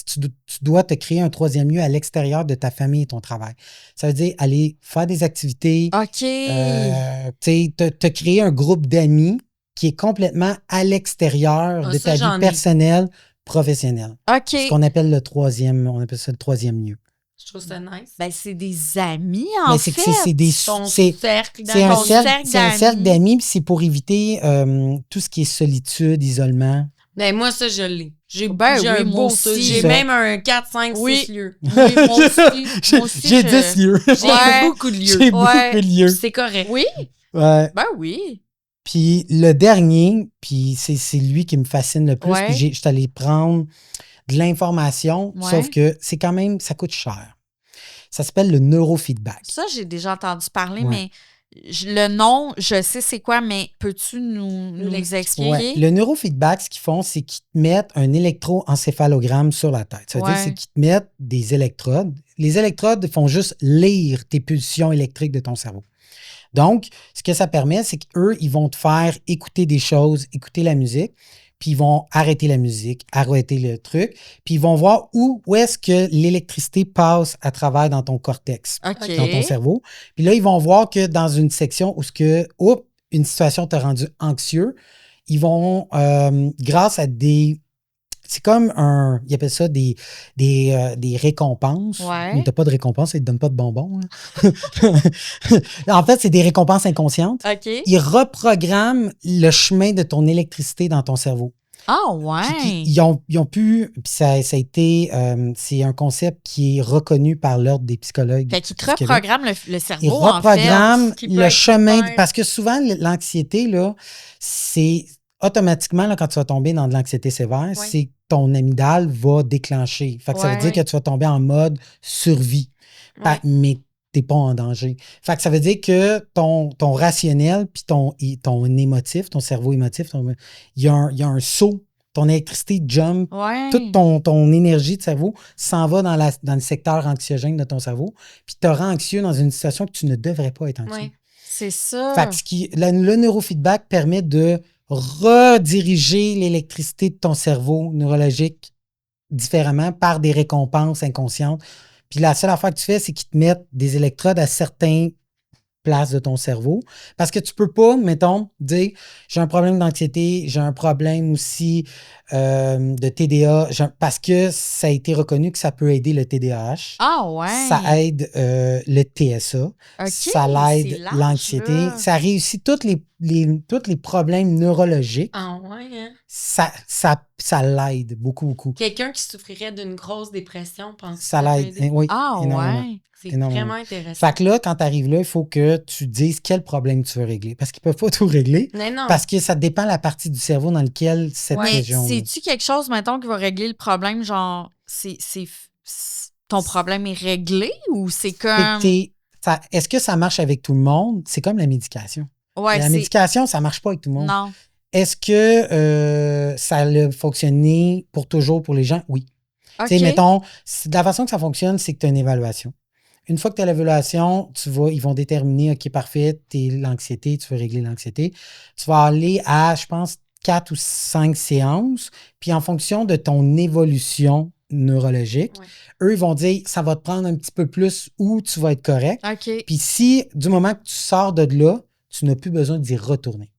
tu dois te créer un troisième lieu à l'extérieur de ta famille et ton travail. Ça veut dire aller faire des activités, OK. te créer un groupe d'amis qui est complètement à l'extérieur Ah, de ça, ta j'en vie ai. personnelle, professionnelle. OK. C'est ce qu'on appelle on appelle ça le troisième lieu. Je trouve ça nice. Ben, c'est des amis, en Mais fait. Ton c'est cercle c'est un d'amis. cercle, c'est un cercle d'amis. d'amis, puis c'est pour éviter tout ce qui est solitude, isolement. Ben, moi, ça, je l'ai. J'ai Ben j'ai oui, un moi beau ça. aussi. J'ai Ça. même un 4, 5, Oui. 6 lieux. Oui, moi aussi. Moi aussi, J'ai 10 lieux. J'ai Ouais. beaucoup de lieux. J'ai beaucoup Ouais. de lieux. C'est correct. Oui? Ouais. Ben oui. Puis le dernier, puis c'est lui qui me fascine le plus. Ouais. Puis je suis allé prendre de l'information, Ouais. sauf que c'est quand même, ça coûte cher. Ça s'appelle le neurofeedback. Ça, j'ai déjà entendu parler, Ouais. mais le nom, je sais c'est quoi, mais peux-tu nous expliquer? Ouais. Le neurofeedback, ce qu'ils font, c'est qu'ils te mettent un électroencéphalogramme sur la tête. Ça veut dire Ouais. c'est qu'ils te mettent des électrodes. Les électrodes font juste lire tes pulsions électriques de ton cerveau. Donc, ce que ça permet, c'est qu'eux, ils vont te faire écouter des choses, écouter la musique, puis ils vont arrêter la musique, arrêter le truc, puis ils vont voir où est-ce que l'électricité passe à travers dans ton cortex, OK. dans ton cerveau. Puis là, ils vont voir que dans une section où une situation t'a rendu anxieux, ils vont, grâce à c'est comme ils appellent ça des récompenses. Ouais. Mais t'as pas de récompense, ils te donnent pas de bonbons. Là. En fait, c'est des récompenses inconscientes. OK. Ils reprogramment le chemin de ton électricité dans ton cerveau. Ah, Puis ouais. ils ont pu, puis ça a été, c'est un concept qui est reconnu par l'Ordre des psychologues. Fait qu'il te du Québec. reprogramme le cerveau, Ils en reprogramment fait. qui peut le être chemin. super. Parce que souvent, l'anxiété, là, c'est automatiquement, là, quand tu vas tomber dans de l'anxiété sévère, Ouais. c'est que ton amygdale va déclencher. Fait que ça veut Ouais. dire que tu vas tomber en mode survie. Ouais. Mais t'es pas en danger. Fait que ça veut dire que ton rationnel puis ton émotif, ton cerveau émotif, il y a un saut. Ton électricité jump. Ouais. Toute ton énergie de cerveau s'en va dans le secteur anxiogène de ton cerveau, puis te rend anxieux dans une situation que tu ne devrais pas être anxieux. Ouais. C'est ça. Fait que le neurofeedback permet de rediriger l'électricité de ton cerveau neurologique différemment par des récompenses inconscientes. Puis la seule affaire que tu fais, c'est qu'ils te mettent des électrodes à certains places de ton cerveau. Parce que tu peux pas, mettons, dire j'ai un problème d'anxiété, j'ai un problème aussi de TDA, parce que ça a été reconnu que ça peut aider le TDAH. Ah, ouais. Ça aide le TSA. OK, Ça c'est l'aide large, l'anxiété. là. Ça réussit toutes tous les problèmes neurologiques, Ah ouais, hein? ça l'aide beaucoup, beaucoup. Quelqu'un qui souffrirait d'une grosse dépression, pense que Ça ça peut l'aide, aider? oui, Ah, énormément. ouais. C'est énormément. vraiment intéressant. Fait que là, quand tu arrives là, il faut que tu dises quel problème tu veux régler. Parce qu'ils peuvent pas tout régler. Mais non. Parce que ça dépend de la partie du cerveau dans laquelle cette Mais région. c'est-tu quelque chose, mettons, qui va régler le problème, genre, ton problème est réglé ou c'est comme... Est-ce que ça marche avec tout le monde? C'est comme la médication. Ouais, La médication, ça marche pas avec tout le monde. Non. Est-ce que ça a fonctionné pour toujours pour les gens? Oui. OK. Tu sais, mettons, la façon que ça fonctionne, c'est que tu as une évaluation. Une fois que tu as l'évaluation, ils vont déterminer, OK, parfait, l'anxiété, tu veux régler l'anxiété. Tu vas aller à, je pense, 4 ou 5 séances. Puis en fonction de ton évolution neurologique, eux, ils vont dire, ça va te prendre un petit peu plus ou tu vas être correct. OK. Puis si, du moment que tu sors de là, tu n'as plus besoin d'y retourner.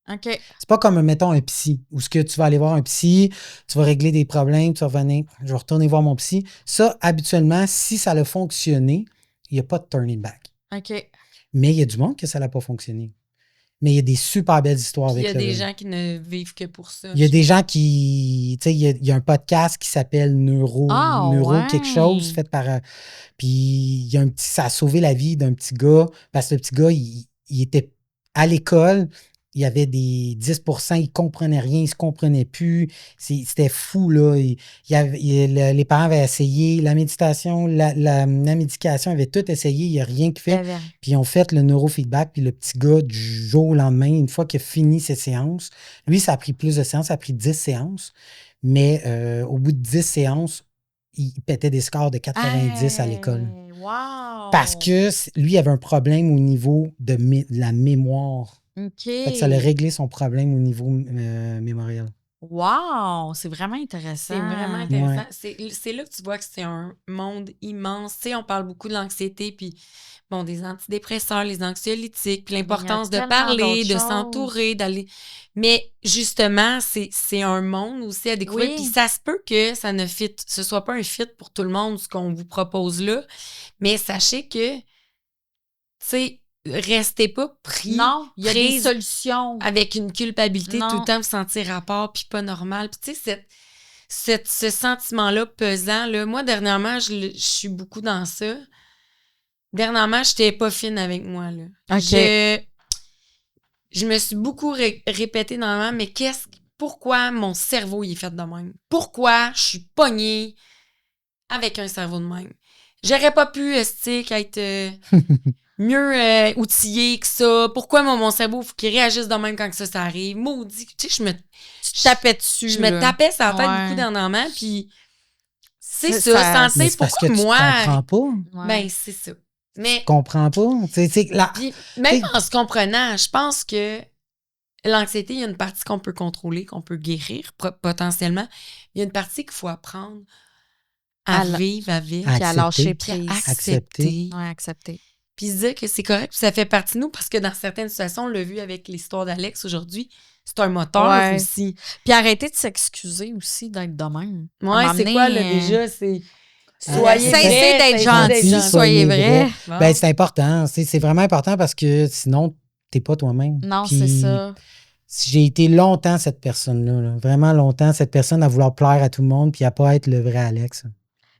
OK. C'est pas comme, mettons, un psy, où ce que tu vas aller voir un psy, tu vas régler des problèmes, tu vas revenir, je vais retourner voir mon psy. Ça, habituellement, si ça a fonctionné, il n'y a pas de turning back. OK. Mais il y a du monde que ça n'a pas fonctionné. Mais il y a des super belles histoires avec ça. Il y a des gens qui ne vivent que pour ça. Il y a des gens qui... Tu sais, il y a un podcast qui s'appelle Neuro quelque chose, fait par... Puis il y a ça a sauvé la vie d'un petit gars, parce que le petit gars, il était à l'école, il y avait des 10%, il comprenait rien, il se comprenait plus. C'était fou, là. Les parents avaient essayé la méditation, la médication, avaient tout essayé, il n'y a rien qui fait. Puis ils ont fait le neurofeedback, puis le petit gars, du jour au lendemain, une fois qu'il a fini ses séances, lui, ça a pris plus de séances, ça a pris 10 séances. Mais au bout de 10 séances, il pétait des scores de 90 à l'école. Wow! Parce que lui, il avait un problème au niveau de la mémoire. OK. Fait que ça a réglé son problème au niveau mémoriel. Wow! C'est vraiment intéressant. C'est vraiment intéressant. C'est là que tu vois que c'est un monde immense. Tu sais, on parle beaucoup de l'anxiété, puis bon, des antidépresseurs, les anxiolytiques, puis l'importance de parler, de s'entourer, d'aller... Mais justement, c'est un monde aussi à découvrir. Puis ça se peut que ce soit pas un fit pour tout le monde, ce qu'on vous propose là. Mais sachez que, tu sais, restez pas pris. Non, il y a des solutions. Avec une culpabilité tout le temps, vous sentir à part, puis pas normal. Puis tu sais, ce sentiment-là pesant, là, moi, dernièrement, je suis beaucoup dans ça. Dernièrement, j'étais pas fine avec moi, là. OK. Je me suis beaucoup répété dans ma mais pourquoi mon cerveau il est fait de même? Pourquoi je suis pognée avec un cerveau de même? J'aurais pas pu, être mieux outillé que ça. Pourquoi mon cerveau, faut qu'il réagisse de même quand ça arrive? Maudit. Tu sais, je tapais dessus. Je me tapais sur la tête beaucoup dernièrement, puis c'est ça. Censé, pourquoi moi... Tu comprends pas. Ben, c'est ça. Mais... Tu comprends pas. Puis, même en se comprenant, je pense que l'anxiété, il y a une partie qu'on peut contrôler, qu'on peut guérir potentiellement. Il y a une partie qu'il faut apprendre à vivre avec, puis à lâcher prise. Accepter. Ouais, accepter. Puis se dire que c'est correct, puis ça fait partie de nous, parce que dans certaines situations, on l'a vu avec l'histoire d'Alex aujourd'hui, c'est un moteur aussi. Puis arrêter de s'excuser aussi d'être de même. Ouais, c'est quoi, là, déjà? C'est... Soyez cessez d'être gentil, soyez vrai. Bon. Ben, c'est important. C'est vraiment important parce que sinon, t'es pas toi-même. Non, c'est ça. J'ai été longtemps cette personne-là. Là. Vraiment longtemps, cette personne à vouloir plaire à tout le monde puis à pas être le vrai Alex.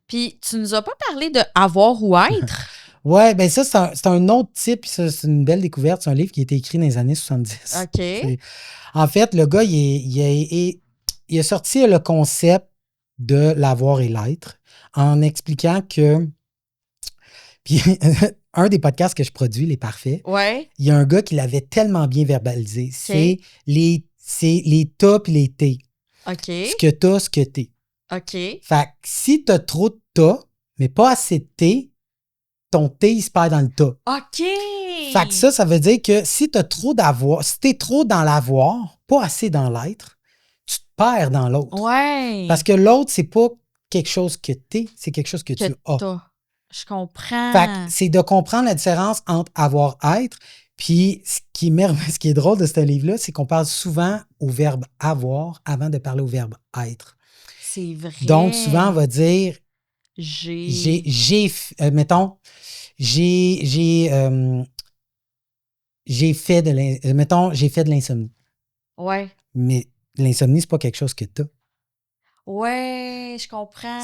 Puis, tu nous as pas parlé de avoir ou être? Ouais, ben ça, c'est un autre type. C'est une belle découverte. C'est un livre qui a été écrit dans les années 70. OK. En fait, le gars, il a sorti le concept de l'avoir et l'être en expliquant que... Puis, un des podcasts que je produis, Les Parfaits, il y a un gars qui l'avait tellement bien verbalisé. C'est les tas puis les T. OK. Ce que t'as, ce que t'es. OK. Fait que si t'as trop de tas, mais pas assez de T, ton T, il se perd dans le tas. OK. Fait que ça veut dire que si t'as trop d'avoir, si t'es trop dans l'avoir, pas assez dans l'être, tu te perds dans l'autre. Ouais. Parce que l'autre, c'est pas quelque chose que t'es, c'est quelque chose que tu as. Je comprends. Fait que c'est de comprendre la différence entre avoir-être. Puis ce qui est drôle de ce livre-là, c'est qu'on parle souvent au verbe avoir avant de parler au verbe être. C'est vrai. Donc, souvent, on va dire mettons, j'ai fait de l'insomnie. Ouais. Mais l'insomnie, c'est pas quelque chose que t'as. Ouais, je comprends.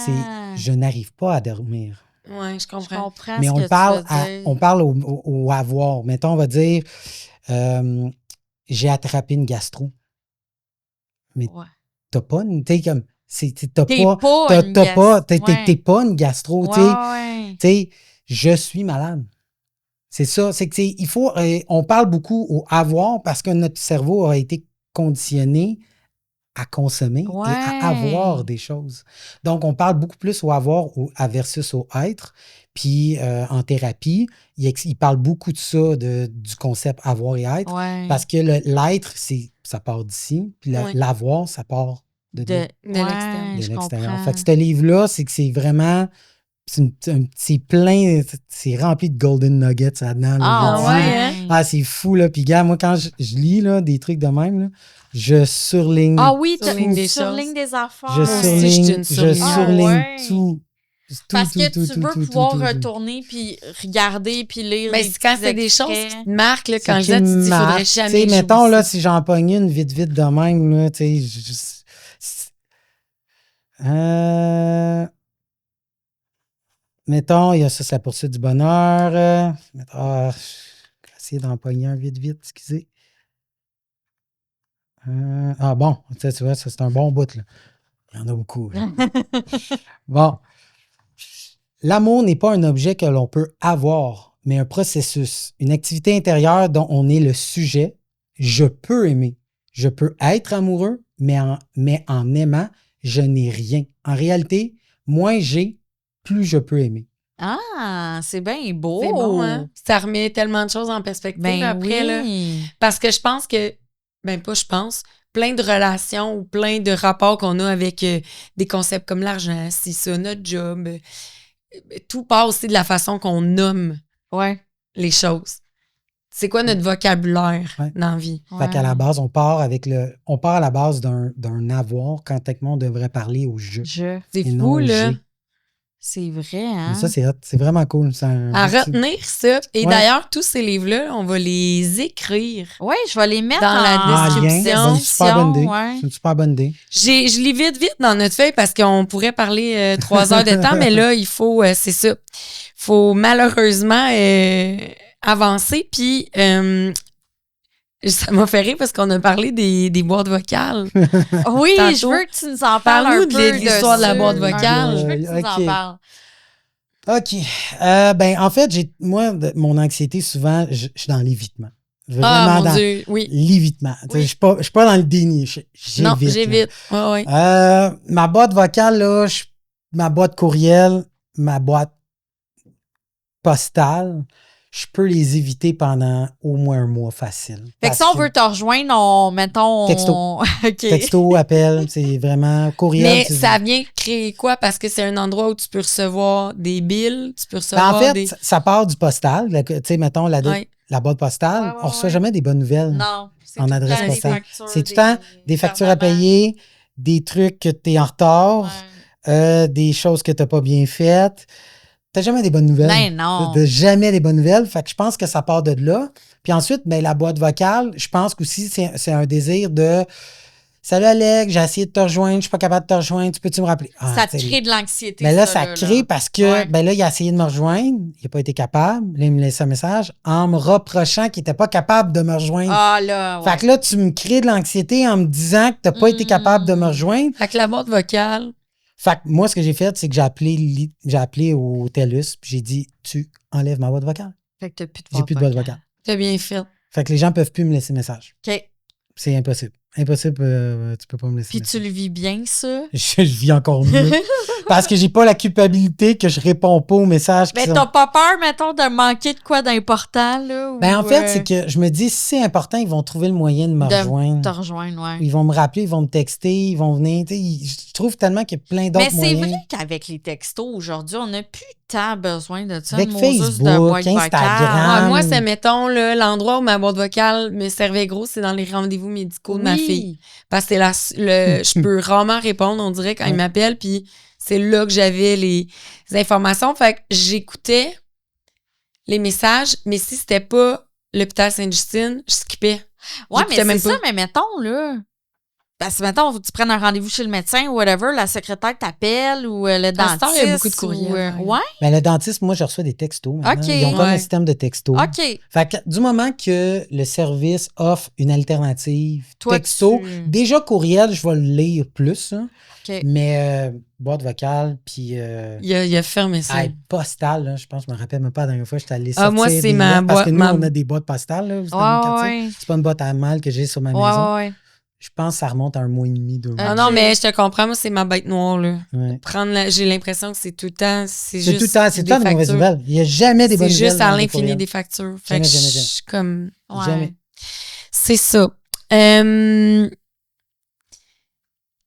Je n'arrive pas à dormir. Ouais, je Je comprends. comprends Mais ce on que le parle, tu veux dire. on parle au avoir. Mettons, on va dire, j'ai attrapé une gastro. Mais Ouais. t'as pas une, t'sais, comme, t'as T'es pas, pas une t'es pas une gastro, Ouais, t'sais. ouais. T'sais, je suis malade. C'est ça, c'est que il faut, on parle beaucoup au avoir parce que notre cerveau a été conditionné à consommer et à avoir Ouais. des choses. Donc, on parle beaucoup plus au avoir versus au être. Puis, en thérapie, il parle beaucoup de ça, du concept avoir et être, Ouais. parce que l'être, ça part d'ici, puis Ouais. l'avoir, ça part de là, De l'extérieur. de je l'extérieur. comprends. Fait que ce livre-là, c'est que c'est vraiment... C'est plein, c'est rempli de golden nuggets là-dedans. Là, Ah j'ai dit, ouais, là. hein? Ah, c'est fou, là. Puis, gars, moi, quand je lis là, des trucs de même, là, je surligne Ah oui, tu Surligne des surlignes choses. des affaires. je Moi aussi, je suis une surligne surligneur. tout. Parce que tu veux pouvoir tout. retourner puis regarder puis lire Mais des quand petits c'est des choses extraits. qui te marquent, là, quand C'est je disais, tu te dis, il faudrait marque. jamais Tu sais, que mettons, j'oublie là, ça. si j'en pogne une vite de même, là, tu sais, mettons, il y a ça, c'est la poursuite du bonheur. Je vais essayer d'en pogner un vite, excusez. Bon, tu vois, ça, c'est un bon bout, là. Il y en a beaucoup. Là. Bon. L'amour n'est pas un objet que l'on peut avoir, mais un processus, une activité intérieure dont on est le sujet. Je peux aimer. Je peux être amoureux, mais en aimant, je n'ai rien. En réalité, moins j'ai, plus je peux aimer. Ah, c'est bien beau. C'est bon, hein? Ça remet tellement de choses en perspective Ben après, là. oui. Parce que je pense que, plein de relations ou plein de rapports qu'on a avec des concepts comme l'argent, si ça, notre job, tout part aussi de la façon qu'on nomme Ouais. les choses. C'est quoi notre vocabulaire dans la vie? Fait qu'à la base, on part à la base d'un avoir quand techniquement on devrait parler au je. C'est et fou, non là. j'ai. C'est vrai, hein? Mais ça, c'est vraiment cool. C'est À retenir ça. Et Ouais. d'ailleurs, tous ces livres-là, on va les écrire. Oui, je vais les mettre Dans la description. C'est une super bonne idée. Ouais. C'est une super bonne idée. Je lis vite dans notre feuille parce qu'on pourrait parler 3 heures de temps, mais là, il faut, c'est ça. Il faut malheureusement avancer. Puis, ça m'a fait rire parce qu'on a parlé des boîtes vocales. Oui, Tantôt. je veux que tu nous en parles Parle-nous un de peu l'histoire de la dessus. boîte vocale. Je veux que tu nous en parles. OK. En fait, mon anxiété, souvent, je suis dans l'évitement. Ah, Vraiment mon dans Dieu, oui. l'évitement. Oui. Je suis pas dans le déni. J'évite. Non, là. j'évite. Ouais. Ma boîte vocale, là, ma boîte courriel, ma boîte postale, je peux les éviter pendant au moins un mois facile. Fait que si on veut te rejoindre, mettons... Texto. OK. Texto, appel, c'est vraiment courriel. Mais ça vient créer quoi? Parce que c'est un endroit où tu peux recevoir des billes, tu peux recevoir En fait, des... ça part du postal. Tu sais, mettons, la boîte postale, Ouais, on reçoit jamais des bonnes nouvelles. Non. En adresse postale. C'est tout le temps des factures à permanents. payer, des trucs que tu es en retard, des choses que tu n'as pas bien faites. Tu n'as jamais des bonnes nouvelles. Ben non. Jamais des bonnes nouvelles. Fait que je pense que ça part de là. Puis ensuite, la boîte vocale, je pense qu'aussi, c'est un désir de Salut Alex, j'ai essayé de te rejoindre, je suis pas capable de te rejoindre, tu peux-tu me rappeler? Ça te crée de l'anxiété. Mais là, ça crée parce que, Ouais. là, il a essayé de me rejoindre, il n'a pas été capable. Là, il me laisse un message en me reprochant qu'il n'était pas capable de me rejoindre. Ah là, ouais. Fait que là, tu me crées de l'anxiété en me disant que tu n'as pas été capable de me rejoindre. Fait que la boîte vocale... Fait que moi, ce que j'ai fait, c'est que j'ai appelé au TELUS, puis j'ai dit, tu enlèves ma boîte vocale. Fait que t'as plus de J'ai plus de boîte vocale. T'as bien fait. Fait que les gens ne peuvent plus me laisser message. OK. C'est impossible. Impossible, tu peux pas me laisser Puis message. tu le vis bien, ça? Je vis encore mieux. Parce que j'ai pas la culpabilité que je réponds pas aux messages qui Mais sont... t'as pas peur, mettons, de manquer de quoi d'important, là? Ou, En fait, c'est que je me dis, si c'est important, ils vont trouver le moyen de me rejoindre. te rejoindre, ouais. Ils vont me rappeler, ils vont me texter, ils vont venir. Je trouve tellement qu'il y a plein d'autres Mais c'est moyens. vrai qu'avec les textos, aujourd'hui, on n'a plus tant besoin de ça. Avec de Moses Facebook, de boîte Instagram. vocale. Moi, c'est, mettons, là, l'endroit où ma boîte vocale me servait gros, c'est dans les rendez-vous médicaux de ma fille. Parce que je peux rarement répondre, on dirait, quand il m'appelle, puis c'est là que j'avais les informations. Fait que j'écoutais les messages, mais si c'était pas l'hôpital Sainte-Justine, je skippais. Ouais, mais J'écoutais c'est même ça, pas. mais mettons, là. Parce que, mettons, faut que tu prennes un rendez-vous chez le médecin ou whatever, la secrétaire t'appelle ou le À cette heure, dentiste. il y a beaucoup de courriels, ou, ouais. Ben, le dentiste, moi, je reçois des textos maintenant. OK. Ils ont comme un Ouais. système de textos. OK. Fait que du moment que le service offre une alternative Toi, texto, déjà courriel, je vais le lire plus, hein. OK. Mais boîte vocale, puis Il a fermé ça. postale, là, je pense, je me rappelle même pas la dernière fois, j'étais allé Ah, sortir moi, c'est des ma lettres, parce boîte- que nous, ma- on a des boîtes postales, là, dans mon quartier. Ouais, C'est pas une boîte à mal que j'ai sur ma ouais. maison. Ouais. Je pense que ça remonte à 1 mois et demi, 2 mois. Ah non, mais je te comprends, moi, c'est ma bête noire, là. Ouais. J'ai l'impression que c'est tout le temps, c'est C'est juste tout le temps, c'est tout le temps des des mauvaises factures. nouvelles. Il n'y a jamais des bonnes C'est nouvelles. juste à dans des l'infini courriels. des factures. Fait Jamais, que jamais, je jamais. suis comme... Ouais. Jamais. C'est ça.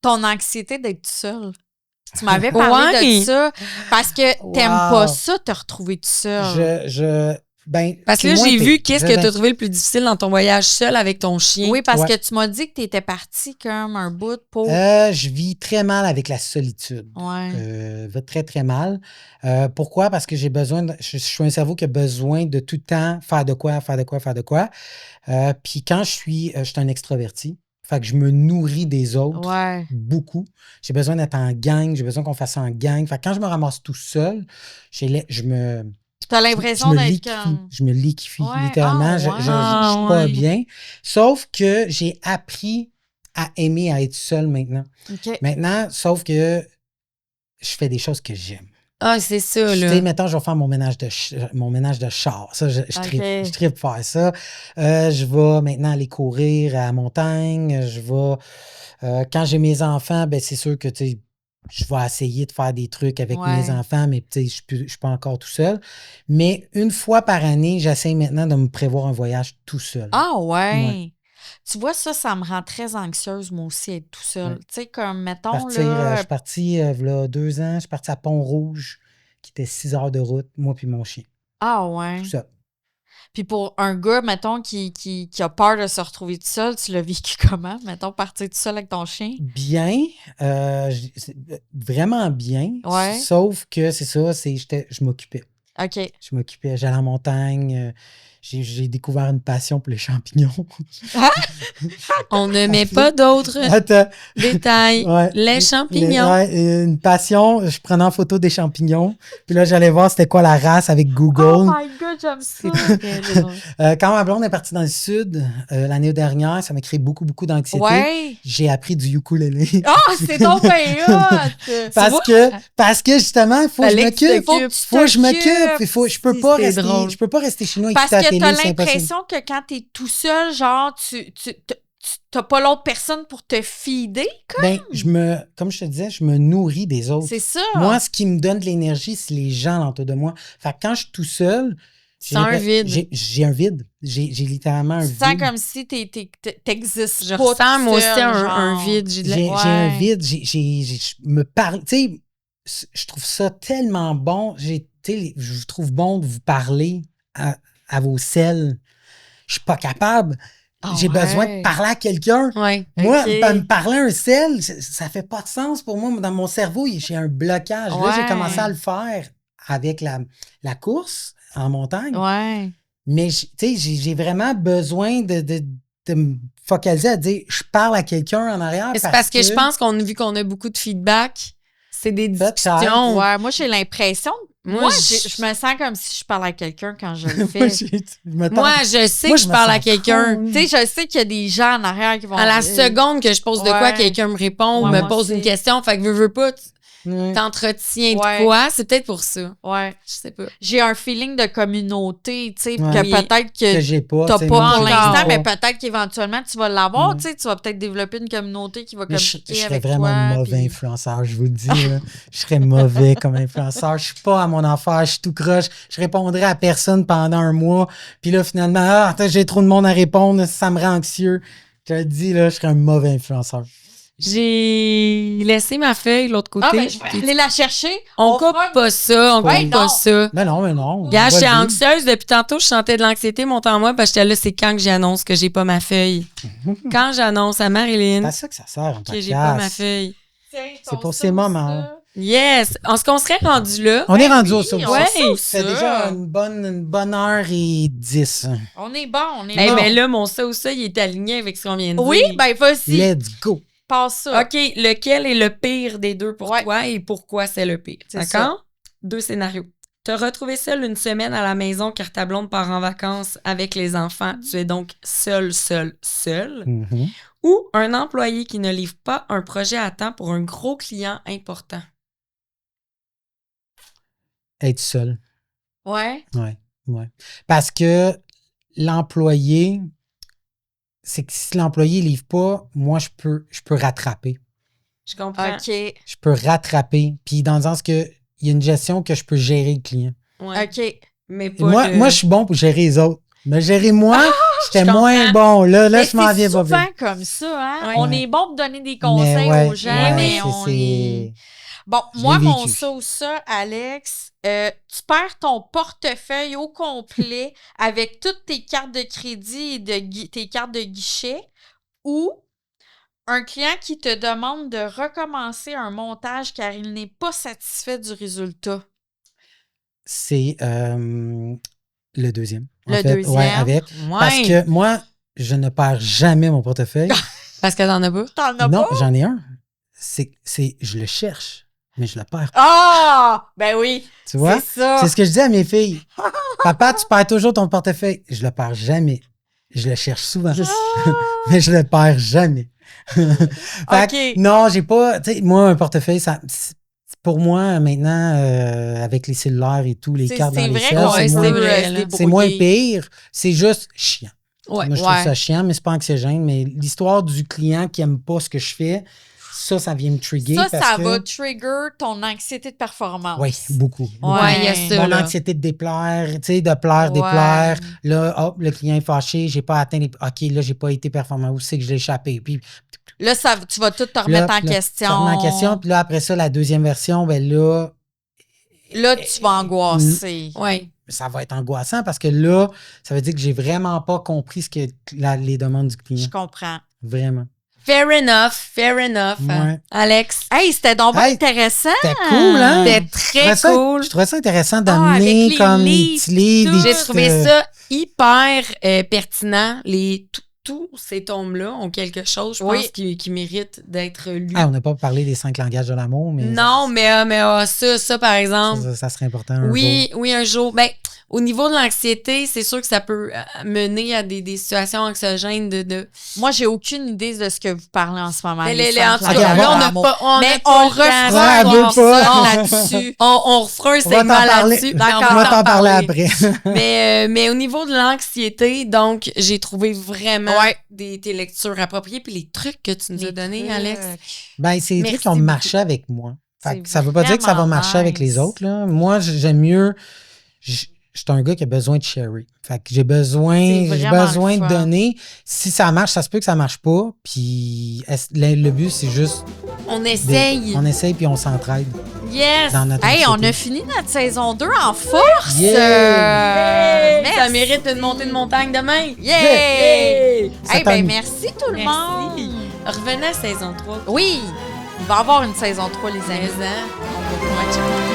Ton anxiété d'être tout seul. Tu m'avais parlé Ouais. de ça parce que t'aimes Wow. pas ça, te retrouver tout seul. Parce que là, j'ai vu qu'est-ce que tu as trouvé le plus difficile dans ton voyage seul avec ton chien. Oui, parce Ouais. que tu m'as dit que tu étais parti comme un bout pour. Je vis très mal avec la solitude. Ouais. Très, très mal. Pourquoi? Parce que j'ai besoin je suis un cerveau qui a besoin de tout le temps faire de quoi. Puis quand je suis un extraverti. Fait que je me nourris des autres Ouais. beaucoup. J'ai besoin d'être en gang, j'ai besoin qu'on fasse ça en gang. Fait que quand je me ramasse tout seul, je me T'as l'impression d'être liquéfie. comme. Je me liquéfie, Ouais. littéralement. Ah, Je ouais. suis Ah, pas ouais. bien. Sauf que j'ai appris à aimer à être seul maintenant. OK. Maintenant, sauf que je fais des choses que j'aime. Ah, c'est ça, Tu là. sais, mettons, je vais faire mon ménage de char. Ça, je tripe faire ça. Je vais maintenant aller courir à la montagne. Je vais... quand j'ai mes enfants, ben c'est sûr que, tu sais, je vais essayer de faire des trucs avec mes enfants, mais tu sais, je suis pas encore tout seul. Mais une fois par année, j'essaie maintenant de me prévoir un voyage tout seul. Ah ouais. Ouais. Tu vois, ça me rend très anxieuse, moi aussi, être tout seul. Ouais. Tu sais, comme, mettons, Je là... suis parti, il y a 2 ans, je suis parti à Pont-Rouge, qui était 6 heures de route, moi puis mon chien. Ah ouais. Tout seul. Puis pour un gars, mettons, qui a peur de se retrouver tout seul, tu l'as vécu comment? Mettons, partir tout seul avec ton chien? Bien, vraiment bien. Ouais. Sauf que c'est ça, je m'occupais. OK. Je m'occupais, j'allais en montagne, j'ai découvert une passion pour les champignons. On ne met pas d'autres Attends, détails. ouais. Les champignons. Une passion, je prenais en photo des champignons, puis là j'allais voir c'était quoi la race avec Google. Oh my God, j'aime ça! Quand ma blonde est partie dans le sud l'année dernière, ça m'a créé beaucoup, beaucoup d'anxiété. Ouais. J'ai appris du ukulélé. Ah, c'est donc bien hot! Parce que justement, il faut que je Fallait que tu m'occupe. t'occupes. Faut que je m'occupe. Je peux pas C'est drôle. je peux pas rester chez nous avec Parce la que télé, t'as c'est impossible. l'impression que quand t'es tout seul, genre, tu t'as pas l'autre personne pour te feeder, Ben, comme je te disais, je me nourris des autres. c'est ça. Moi, ce qui me donne de l'énergie, c'est les gens autour de moi. Fait que quand je suis tout seul, C'est un vide. J'ai un vide. J'ai littéralement un Tu vide. sens comme si t'existes Je pas ressens, tout moi aussi, seul, un genre. vide. J'ai un vide. Je me parle. Tu sais, je trouve ça tellement bon. Je trouve bon de vous parler à vos selles. Je suis pas capable. Ah J'ai ouais. besoin de parler à quelqu'un. Ouais. Moi, Ok. me parler à un sel, ça fait pas de sens pour moi. Dans mon cerveau, j'ai un blocage. Là, j'ai Ouais. commencé à le faire avec la course en montagne. Ouais. Mais tu sais, j'ai vraiment besoin de me focaliser à dire je parle à quelqu'un en arrière. Mais c'est parce que je pense vu qu'on a beaucoup de feedback, c'est des discussions. Ouais, moi, j'ai l'impression. Moi, je me sens comme si je parlais à quelqu'un quand je le fais. Moi, je sais que je parle à quelqu'un. Tu sais, je sais qu'il y a des gens en arrière qui vont. À la seconde que je pose de quoi, Ouais. quelqu'un me répond ou Ouais, me moi pose aussi. une question. Fait que veux pas, Ouais. t'entretiens Ouais. de quoi. C'est peut-être pour ça. Ouais. Je sais pas. J'ai un feeling de communauté, tu sais, Ouais. que Oui. peut-être que que j'ai pas. t'as tu sais, pas moi, pour j'ai l'instant, pas. mais peut-être qu'éventuellement tu vas l'avoir, Mm. tu sais, tu vas peut-être développer une communauté qui va Mais je communiquer serais avec vraiment toi. un mauvais puis- influenceur, je vous le dis. Là. Je serais mauvais comme influenceur. Je suis pas à mon affaire, je suis tout croche. Je répondrais à personne pendant un mois. Puis là, finalement, attends, j'ai trop de monde à répondre, ça me rend anxieux. Je te le dis, là, je serais un mauvais influenceur. J'ai laissé ma feuille de l'autre côté. Ah, ben, je vais aller la chercher. On coupe fera- pas ça, on Ouais, coupe pas non. ça. Mais non. Gars, j'étais Vas-y. anxieuse depuis tantôt, je sentais de l'anxiété monter en moi parce que j'étais là, c'est quand que j'annonce que j'ai pas ma feuille. Quand j'annonce à C'est Marilyn à ça que ça sert, un que j'ai pas ma podcast. feuille. Tiens, C'est ton pour ces sauce, moments. là. Yes! Est-ce qu'on serait rendu là? On est rendu au sauce. Ouais, C'est déjà une bonne heure et 10. On est bon, on est Eh bon. ben là, mon ça ou ça, il est aligné avec ce qu'on vient de Oui, dire. ben vas-y, Let's go. passe ça. OK, lequel est le pire des deux pour Ouais. toi et pourquoi c'est le pire? C'est D'accord? 2 scénarios. Te retrouver seul une semaine à la maison car ta blonde part en vacances avec les enfants. Tu es donc seul. Mhm. Ou un employé qui ne livre pas un projet à temps pour un gros client important. Être seul. Ouais. Ouais. Parce que l'employé, c'est que si l'employé ne livre pas, moi, je peux rattraper. Je comprends. OK. Je peux rattraper. Puis dans le sens que il y a une gestion que je peux gérer le client. Ouais. OK. Mais Et pas moi, je suis bon pour gérer les autres. Mais gérer moi, j'étais je moins comprends. bon. Là, Mais je m'en viens c'est pas souvent bien. comme ça, hein? Ouais. On Ouais. est bon pour donner des conseils ouais, aux gens, ouais, mais c'est- on est... Bon, Je moi, l'ai mon vécu. ça ou ça, Alex, tu perds ton portefeuille au complet avec toutes tes cartes de crédit et tes cartes de guichet ou un client qui te demande de recommencer un montage car il n'est pas satisfait du résultat. C'est le deuxième. En Le fait. deuxième. Ouais, avec. Ouais. Parce que moi, je ne perds jamais mon portefeuille. Parce que t'en as pas? T'en as Non, pas? j'en ai un. Je le cherche, mais je le perds. Ah! Ben oui, Tu vois? c'est ça. C'est ce que je dis à mes filles. Papa, tu perds toujours ton portefeuille. Je le perds jamais. Je le cherche souvent. Mais je le perds jamais. Fait que, OK. non, j'ai pas. Tu sais, moi, un portefeuille, pour moi, maintenant, avec les cellulaires et tout, les cartes dans C'est les vrai selles, qu'on c'est c'est moins, vrai, se là. débrouiller. c'est moins pire. C'est juste chiant. Ouais. Moi, je trouve Ouais. ça chiant, mais c'est pas anxiogène. Mais l'histoire du client qui aime pas ce que je fais, ça vient me trigger. Ça, parce ça que, va trigger ton anxiété de performance. Oui, beaucoup. Ouais, il y a ça, Mon là. anxiété de déplaire, tu sais, de plaire, Ouais. déplaire. Là, hop, le client est fâché, j'ai pas atteint les. OK, là, j'ai pas été performant. Où c'est que je l'ai échappé? Puis Là, tu vas tout te là, remettre en là, question. ça remet en question. Puis là, après ça, la deuxième version, ben là, Là, tu vas angoisser. Ouais. ça va être angoissant parce que là, ça veut dire que j'ai vraiment pas compris ce que les demandes du Je client. comprends. Vraiment. Fair enough. Ouais. Alex, Hey, c'était donc bien Hey, intéressant. C'était cool, hein? c'était très cool. Je trouvais ça intéressant avec d'amener les comme les livres, petits livres. tout. des J'ai petites, trouvé ça hyper pertinent. Tous ces tomes-là ont quelque chose, je Oui. pense, qui mérite d'être lu. Ah, on n'a pas parlé des 5 langages de l'amour, mais. Non, mais ça, par exemple. Ça serait important. Un Oui, jour. oui, un jour. Ben, au niveau de l'anxiété, c'est sûr que ça peut mener à des situations anxiogènes de... Moi, j'ai aucune idée de ce que vous parlez en ce moment. Mais les en tout cinq cas, Ok, là, on n'a l'amour. pas, on Mais n'a pas on le temps refera ce elle veut soir pas. là-dessus. On refera un On va segment t'en parler. là-dessus. D'accord. mais On va t'en parler après. Mais au niveau de l'anxiété, donc, j'ai trouvé vraiment Ouais. tes lectures appropriées. Puis les trucs que tu nous as donnés, Alex. Ben, c'est des Merci trucs qui ont beaucoup. marché avec moi. Fait C'est que ça veut pas dire que ça va vraiment marcher avec les nice. autres. Là. Moi, j'aime mieux. Je suis un gars qui a besoin de sharer. Fait que j'ai besoin C'est vraiment de le fun. donner. Si ça marche, ça se peut que ça marche pas. Puis le but, c'est juste. On essaye. On essaye puis on s'entraide Yes! dans notre Hey, on anxiété. a fini notre saison 2 en force. Yeah! Hey, Merci. ça mérite une montée de montagne demain. Yeah! Hey! Hey, Ça ben t'en- merci tout le Merci. monde. Revenez à saison 3. Oui, il va y avoir une saison 3, les amis. Mais, hein, on va vous matcher.